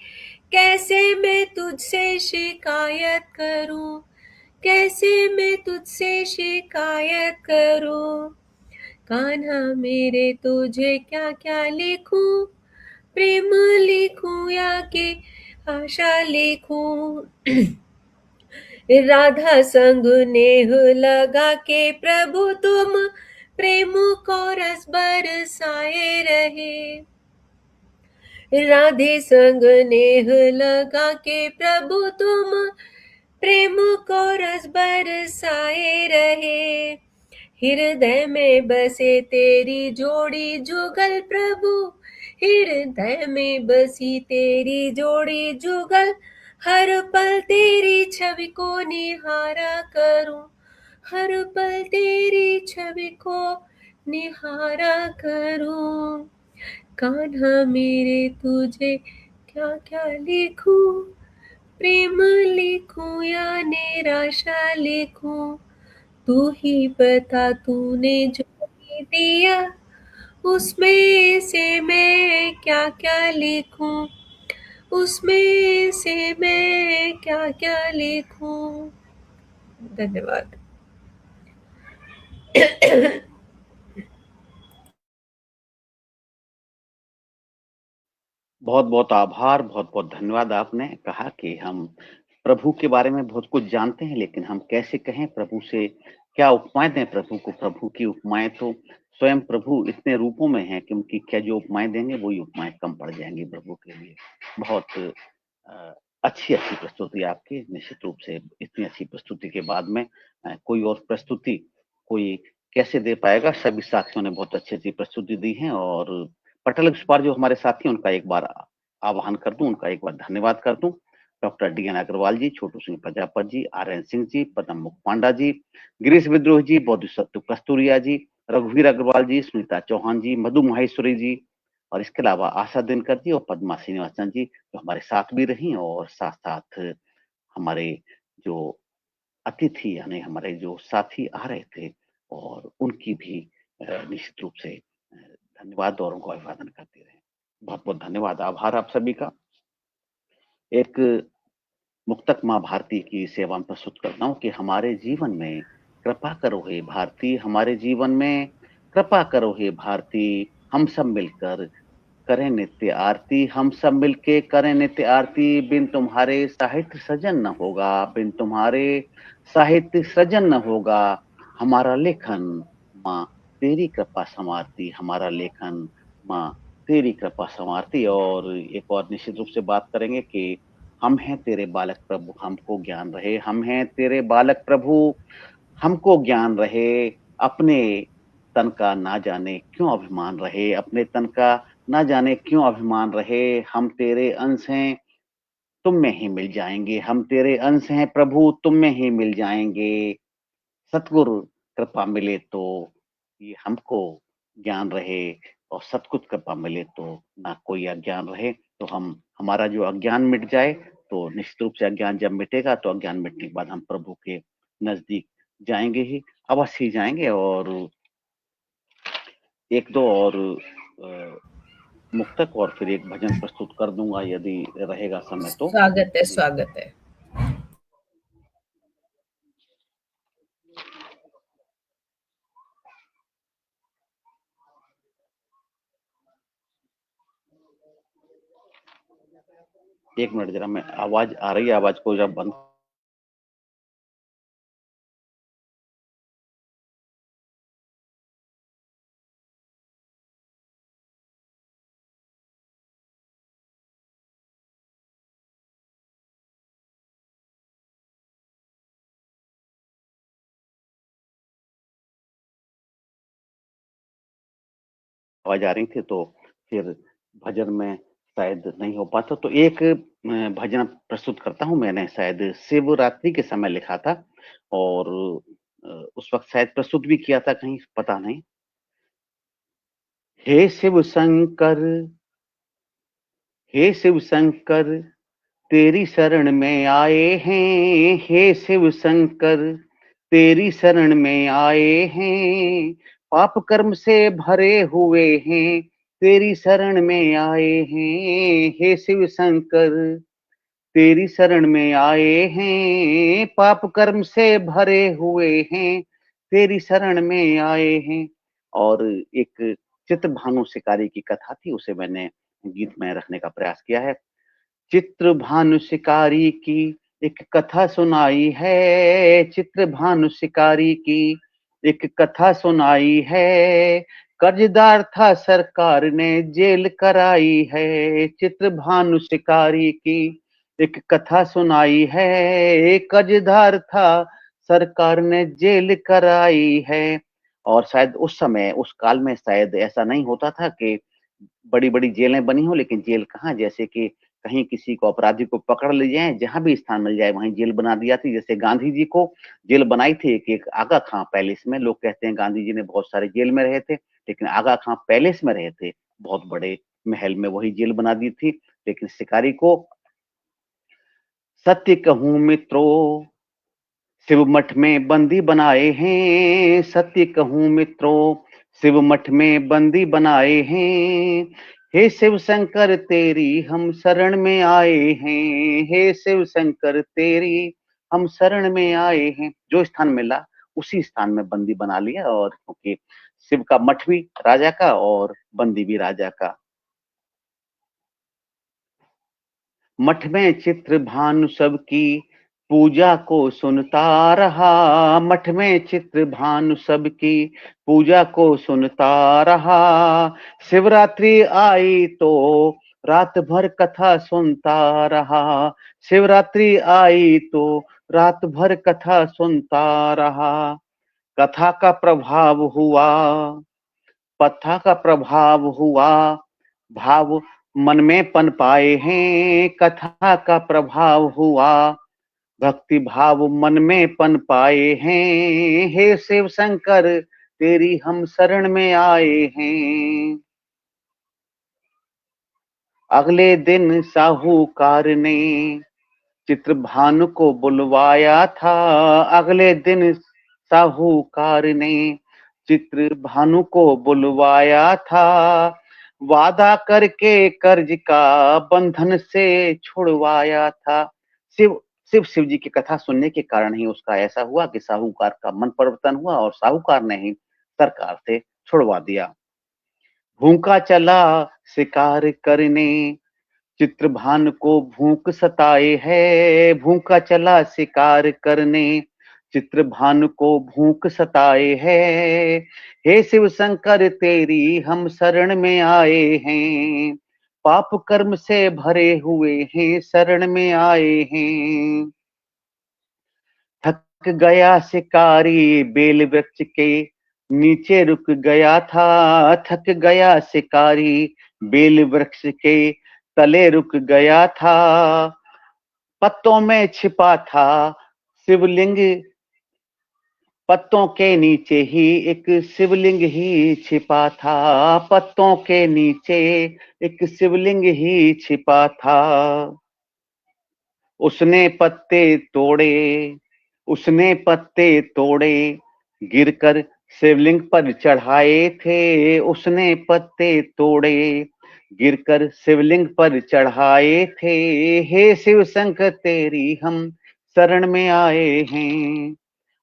कैसे मैं तुझसे शिकायत करूं, कैसे मैं तुझसे शिकायत करूं। कान्हा मेरे तुझे क्या क्या लिखूं, प्रेम लिखूं या के आशा लिखूं। राधा संग नेह लगा के प्रभु तुम प्रेम को रस बरसाए रहे। राधे संग नेह लगा के प्रभु तुम प्रेम को रस बरसाए रहे। हृदय में बसे तेरी जोड़ी जुगल प्रभु, हृदय में बसी तेरी जोड़ी जुगल, हर पल तेरी छवि को निहारा करूं, हर पल तेरी छवि को निहारा करूं। कान्हा मेरे तुझे क्या क्या लिखूं, प्रेम लिखूं या निराशा लिखूं। तू ही बता तूने जो भी दिया उसमें से मैं क्या क्या लिखूं, उसमें से मैं क्या क्या लिखूं। धन्यवाद। बहुत बहुत आभार, बहुत बहुत धन्यवाद। आपने कहा कि हम प्रभु के बारे में बहुत कुछ जानते हैं, लेकिन हम कैसे कहें प्रभु से, क्या उपमाएं दें प्रभु को। प्रभु की उपमाएं तो स्वयं प्रभु इतने रूपों में हैं कि उनकी क्या जो उपमाएं देंगे वही उपमाएं कम पड़ जाएंगी प्रभु के लिए। बहुत अच्छी अच्छी प्रस्तुति आपकी। निश्चित रूप से इतनी अच्छी प्रस्तुति के बाद में कोई और प्रस्तुति कोई कैसे दे पाएगा। सभी साथियों ने बहुत अच्छी अच्छी प्रस्तुति दी है, और पटल इस बार जो हमारे साथी हैं, उनका एक बार आह्वान कर दूं, उनका एक बार धन्यवाद कर दूं। Doctor D N. Agarwal ji, Chhotu Singh Prajapat ji, R N. Singh ji, Padam Mukh Panda जी, गिरीश विद्रोह जी, बोधिसत्व कस्तूरिया जी, रघुवीर अग्रवाल जी, सुनीता चौहान जी, मधु माहेश्वरी जी, और इसके अलावा आशा दिनकर जी और पद्मा श्रीनिवासन जी, जो हमारे साथ भी रही, और साथ साथ हमारे जो अतिथि यानी हमारे जो साथी आ रहे थे, और उनकी भी निश्चित रूप से धन्यवाद और उनको अभिवादन करते रहे। बहुत बहुत धन्यवाद, आभार आप सभी का। एक मुक्तक माँ भारती की सेवा में प्रस्तुत करता हूँ कि हमारे जीवन में कृपा करो हे भारती, हमारे जीवन में कृपा करो हे भारती, हम सब मिलकर करें नित्य आरती, हम सब मिलके करें नित्य आरती। बिन तुम्हारे साहित्य सृजन न होगा, बिन तुम्हारे साहित्य सृजन न होगा। हमारा लेखन माँ तेरी कृपा समारती, हमारा लेखन माँ तेरी कृपा समारती। और एक और निश्चित रूप से बात करेंगे कि हम हैं तेरे बालक प्रभु, हमको ज्ञान रहे। हम हैं तेरे बालक प्रभु, हमको ज्ञान रहे। अपने तन का ना जाने क्यों अभिमान रहे, अपने तन का ना जाने क्यों अभिमान रहे। हम तेरे अंश हैं, तुम में ही मिल जाएंगे। हम तेरे अंश हैं प्रभु, तुम में ही मिल जाएंगे। सतगुरु कृपा मिले तो ये हमको ज्ञान रहे, और सतगुरु कृपा मिले तो ना कोई अज्ञान रहे। तो हम हमारा जो अज्ञान मिट जाए, तो निश्चित रूप से अज्ञान जब मिटेगा तो अज्ञान मिटने के बाद हम प्रभु के नजदीक जाएंगे ही, अवश्य ही जाएंगे। और एक दो और मुक्तक और फिर एक भजन प्रस्तुत कर दूंगा यदि रहेगा समय तो। स्वागत है, स्वागत है। एक मिनट जरा, मैं आवाज आ रही है, आवाज को जब बंद। आवाज आ रही थी तो फिर भजन में शायद नहीं हो पाता, तो एक भजन प्रस्तुत करता हूँ। मैंने शायद शिवरात्रि के समय लिखा था और उस वक्त शायद प्रस्तुत भी किया था कहीं, पता नहीं। हे शिव शंकर, हे शिव शंकर, तेरी शरण में आए हैं। हे शिव शंकर, तेरी शरण में आए हैं। पाप कर्म से भरे हुए हैं, तेरी शरण में आए हैं। हे शिव शंकर, तेरी शरण में आए हैं। पाप कर्म से भरे हुए हैं, तेरी शरण में आए हैं। और एक चित्र भानु शिकारी की कथा थी, उसे मैंने गीत में रखने का प्रयास किया है। चित्र भानु शिकारी की एक कथा सुनाई है। चित्र भानु शिकारी की एक कथा सुनाई है। कर्जदार था, सरकार ने जेल कराई है। चित्र भानु शिकारी की एक कथा सुनाई है। कर्जदार था, सरकार ने जेल कराई है। और शायद उस समय, उस काल में शायद ऐसा नहीं होता था कि बड़ी-बड़ी जेलें बनी हो, लेकिन जेल कहाँ, जैसे कि कहीं किसी को, अपराधी को पकड़ ले जाएँ, जहाँ भी स्थान मिल जाए वहीं जेल बना दिया थी। जैसे गांधी जी को जेल बनाई थी एक आगा खां पैलेस में। लोग कहते हैं गांधी जी ने बहुत सारे जेल में रहे थे, लेकिन आगा खां पैलेस में रहे थे, बहुत बड़े महल में, वही जेल बना दी थी। लेकिन शिकारी को सत्य कहूँ मित्रों, शिव मठ में बंदी बनाए हैं। सत्य कहूँ मित्रों, शिव मठ में बंदी बनाए हैं। हे शिव शंकर, तेरी हम शरण में आए हैं। हे शिव शंकर, तेरी हम शरण में आए हैं। जो स्थान मिला उसी स्थान में बंदी बना लिया, और क्योंकि शिव का मठ भी राजा का और बंदी भी राजा का। मठ में चित्र भानु सबकी पूजा को सुनता रहा। मठ में चित्र भानु सबकी पूजा को सुनता रहा। शिवरात्रि आई तो रात भर कथा सुनता रहा। शिवरात्रि आई तो रात भर कथा सुनता रहा। कथा का प्रभाव हुआ, कथा का प्रभाव हुआ, भाव मन में पन पाए हैं। कथा का प्रभाव हुआ, भक्ति भाव मन में पन पाए हैं। हे शिव शंकर, तेरी हम शरण में आए हैं। अगले दिन साहूकार ने चित्र भानु को बुलवाया था। अगले दिन साहूकार ने चित्र भानु को बुलवाया था। वादा करके कर्ज का बंधन से छुड़वाया था। शिव जी की कथा सुनने के कारण ही उसका ऐसा हुआ कि साहूकार का मन परिवर्तन हुआ और साहूकार ने ही सरकार से छुड़वा दिया। भूखा चला शिकार करने, चित्रभान को भूख सताए है। भूखा चला शिकार करने, चित्रभान को भूख सताए है। हे शिव शंकर, तेरी हम शरण में आए हैं। पाप कर्म से भरे हुए हैं, शरण में आए हैं। थक गया शिकारी बेल वृक्ष के नीचे रुक गया था। थक गया शिकारी बेल वृक्ष के तले रुक गया था। पत्तों में छिपा था शिवलिंग, पत्तों के नीचे ही एक शिवलिंग ही छिपा था। पत्तों के नीचे एक शिवलिंग ही छिपा था। उसने पत्ते तोड़े, उसने पत्ते तोड़े, गिरकर शिवलिंग पर चढ़ाए थे। उसने पत्ते तोड़े, गिरकर शिवलिंग पर चढ़ाए थे। हे शिव शंकर, तेरी हम शरण में आए हैं।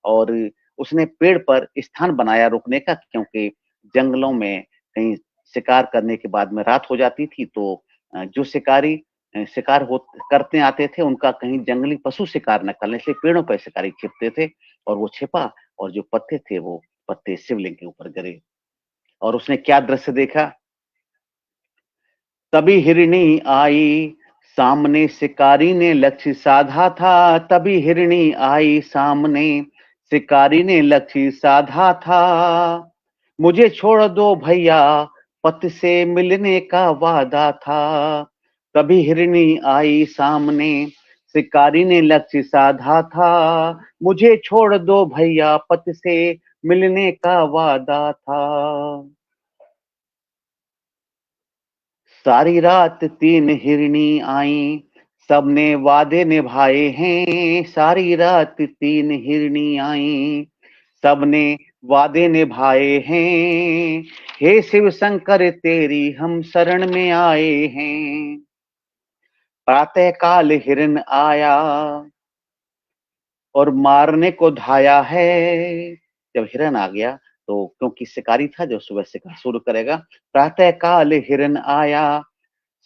और उसने पेड़ पर स्थान बनाया रुकने का, क्योंकि जंगलों में कहीं शिकार करने के बाद में रात हो जाती थी, तो जो शिकारी शिकार करते आते थे, उनका कहीं जंगली पशु शिकार न करने से पेड़ों पर शिकारी छिपते थे, और वो छिपा, और जो पत्ते थे वो पत्ते शिवलिंग के ऊपर गिरे। और उसने क्या दृश्य देखा? तभी हिरणी आई सामने, शिकारी ने लक्ष्य साधा था। तभी हिरणी आई सामने, शिकारी ने लक्ष्य साधा था। मुझे छोड़ दो भैया, पति से मिलने का वादा था। तभी हिरनी आई सामने, शिकारी ने लक्ष्य साधा था, मुझे छोड़ दो भैया पत से मिलने का वादा था। सारी रात 3 हिरनी आई, सबने वादे निभाए हैं। सारी रात 3 हिरनी आई, सबने वादे निभाए हैं। हे शिव शंकर तेरी हम शरण में आए हैं। प्रातः काल हिरन आया और मारने को धाया है। जब हिरन आ गया तो क्योंकि शिकारी था जो सुबह शिकार शुरू करेगा, प्रातः काल हिरन आया,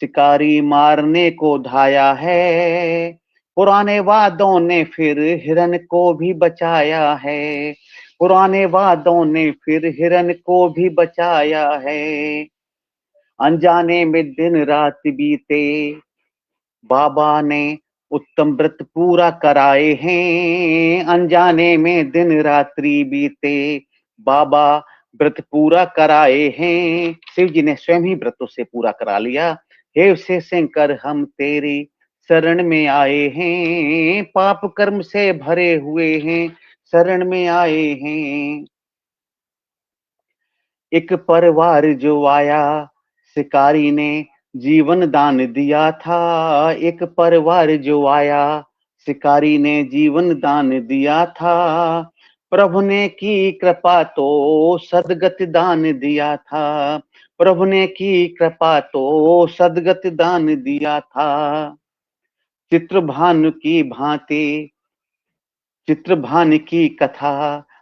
शिकारी मारने को धाया है। पुराने वादों ने फिर हिरन को भी बचाया है। पुराने वादों ने फिर हिरन को भी बचाया है। अनजाने में दिन रात बीते, बाबा ने उत्तम व्रत पूरा कराए हैं। अनजाने में दिन रात्रि बीते, बाबा व्रत पूरा कराए हैं। शिव जी ने स्वयं ही व्रतों से पूरा करा लिया। हे शिव शंकर हम तेरी शरण में आए हैं, पाप कर्म से भरे हुए हैं, शरण में आए हैं। एक परिवार जो आया, शिकारी ने जीवन दान दिया था। एक परिवार जो आया, शिकारी ने जीवन दान दिया था। प्रभु ने की कृपा तो सदगति दान दिया था। प्रभु ने की कृपा तो सदगति दान दिया था। चित्रभानु की भांति चित्रभान की कथा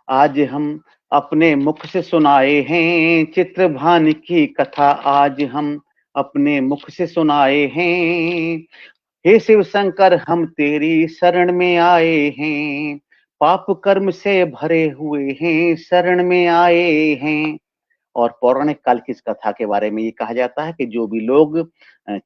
आज हम अपने मुख से सुनाए हैं। चित्रभान की कथा आज हम अपने मुख से सुनाए हैं। हे शिव शंकर हम तेरी शरण में आए हैं, पाप कर्म से भरे हुए हैं, शरण में आए हैं। और पौराणिक काल की इस कथा के बारे में ये कहा जाता है कि जो भी लोग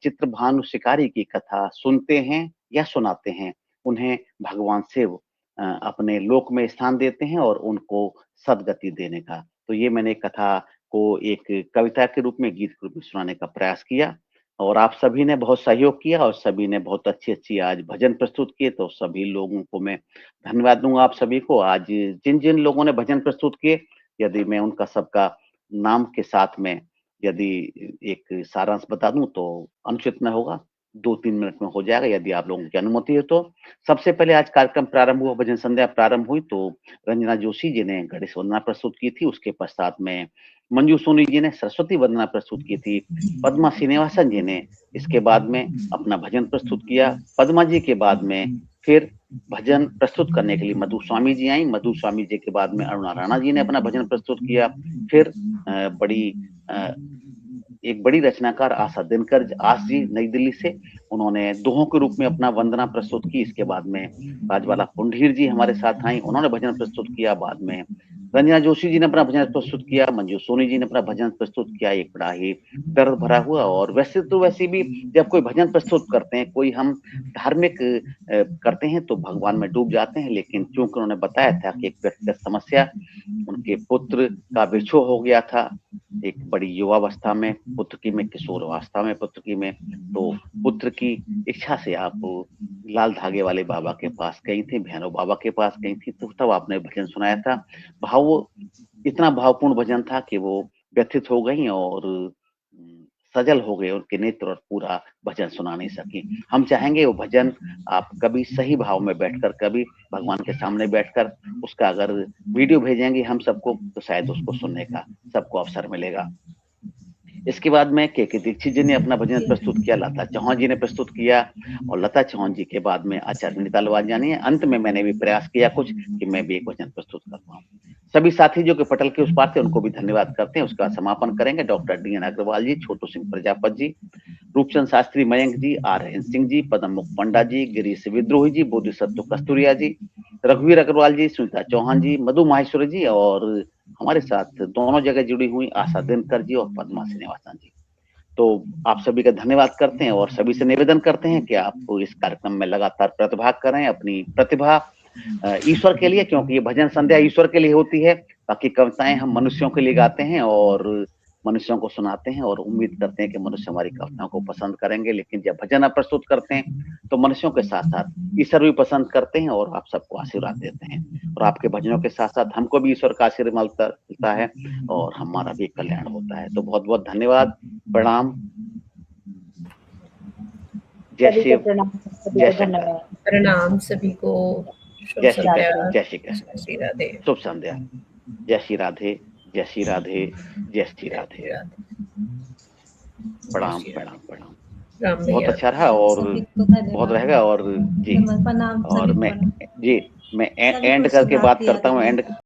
चित्रभानु शिकारी की कथा सुनते हैं या सुनाते हैं, उन्हें भगवान शिव अपने लोक में स्थान देते हैं और उनको सदगति देने का। तो ये मैंने कथा को एक कविता के रूप में, गीत के रूप में सुनाने का प्रयास किया और आप सभी ने बहुत सहयोग किया और सभी ने बहुत अच्छी-अच्छी आज भजन प्रस्तुत किए। तो सभी लोगों को मैं धन्यवाद दूंगा आप सभी को। आज जिन-जिन लोगों ने भजन प्रस्तुत किए, यदि मैं उनका सबका नाम के साथ में यदि एक सारांश बता दूं तो अनुचित न होगा, 2-3 मिनट में हो जाएगा यदि आप लोगों की अनुमति है तो। सबसे पहले आज कार्यक्रम प्रारंभ हुआ, भजन संध्या प्रारंभ हुई तो रंजना जोशी जी ने गणेश वंदना प्रस्तुत की थी। उसके पश्चात में मंजू सोनी जी ने सरस्वती वंदना प्रस्तुत की थी। पद्मा श्रीनिवासन जी ने इसके बाद में अपना भजन प्रस्तुत किया। पद्मा जी के बाद में फिर भजन प्रस्तुत करने के लिए मधु स्वामी जी आई। मधु स्वामी जी के बाद में अरुणा राणा जी ने अपना भजन प्रस्तुत किया। फिर एक बड़ी रचनाकार आशा दिनकर आस जी नई दिल्ली से, उन्होंने दोहों के रूप में अपना वंदना प्रस्तुत की। इसके बाद में राजवाला पुंडीर जी हमारे साथ आई, उन्होंने भजन प्रस्तुत किया। बाद में रंजना जोशी जी ने अपना भजन प्रस्तुत किया। मंजू सोनी जी ने अपना भजन प्रस्तुत किया। एक बड़ा ही दर्द भरा हुआ, और वैसे भी जब कोई भजन प्रस्तुत करते हैं, कोई हम धार्मिक करते हैं तो भगवान में डूब जाते हैं। लेकिन चूंकि उन्होंने बताया था कि एक व्यक्तिगत समस्या, उनके पुत्र का विछोह हो गया था एक बड़ी युवावस्था में, पुत्र की में किशोरावस्था में, पुत्र की में, तो पुत्र की इच्छा से आप लाल धागे वाले बाबा के पास गई थी, भैरव बाबा के पास गई थी। तो तब आपने भजन सुनाया था। भाव इतना भावपूर्ण भजन था कि वो व्यथित हो गई और सजल हो गए उनके नेत्र और पूरा भजन सुना नहीं सकी। हम चाहेंगे वो भजन आप कभी सही भाव में बैठकर, कभी भगवान के सामने बैठकर उसका अगर वीडियो भेजेंगे हम सबको, तो शायद उसको सुनने का सबको अवसर मिलेगा। इसके बाद में के दीक्षित जी ने अपना भजन प्रस्तुत किया, लता चौहान जी ने प्रस्तुत किया, और लता चौहान जी के बाद में आचार्य विनीता लवानिया ने। अंत में मैंने भी प्रयास किया कुछ कि मैं भी एक भजन प्रस्तुत कर पाऊं। सभी साथी जो कि पटल के उस पार थे उनको भी धन्यवाद करते हैं। उसका समापन करेंगे doctor D N Agarwal ji, Chhotu Singh Prajapat ji, Roopchand Shastri, Mayank ji, R N Singh ji, Padam Mukh Panda जी, गिरीश विद्रोही जी, बोधिसत्व कस्तूरिया जी, रघुवीर अग्रवाल जी, सुनीता चौहान जी, मधु माहेश्वरी जी, और हमारे साथ दोनों जगह जुड़ी हुई आशा दिनकर जी और पद्मा श्रीनिवासन जी। तो आप सभी का धन्यवाद करते हैं और सभी से निवेदन करते हैं कि आप इस कार्यक्रम में लगातार प्रतिभाग करें, अपनी प्रतिभा ईश्वर के लिए, क्योंकि ये भजन संध्या ईश्वर के लिए होती है। बाकी कविताएं हम मनुष्यों के लिए गाते हैं और मनुष्यों को सुनाते हैं और उम्मीद करते हैं कि मनुष्य हमारी कविताओं को पसंद करेंगे। लेकिन जब भजन आप प्रस्तुत करते हैं तो मनुष्यों के साथ साथ ईश्वर भी पसंद करते हैं और आप सबको आशीर्वाद देते हैं। और आपके भजनों के साथ साथ हमको भी ईश्वर का आशीर्वाद मिलता है और हमारा भी कल्याण होता है। तो बहुत बहुत धन्यवाद, प्रणाम, जय सभी को शिव, प्रणाम, सभी जय को शंकर, धन्यवाद। प्रणाम सभी को। शुभ जय श्री संध्या, कृष्ण, जय श्री कृष्ण, श्री राधे। शुभ संध्या, जय श्री राधे, जय श्री राधे, जय श्री राधे। प्रणाम प्रणाम प्रणाम। राम बहुत भैया। अच्छा रहा और सभी को धन्यवाद। बहुत रहेगा। और जी प्रणाम और सभी को। मैं सभी को एंड करके शुभ बात रात्रि करता हूँ। आदि। एंड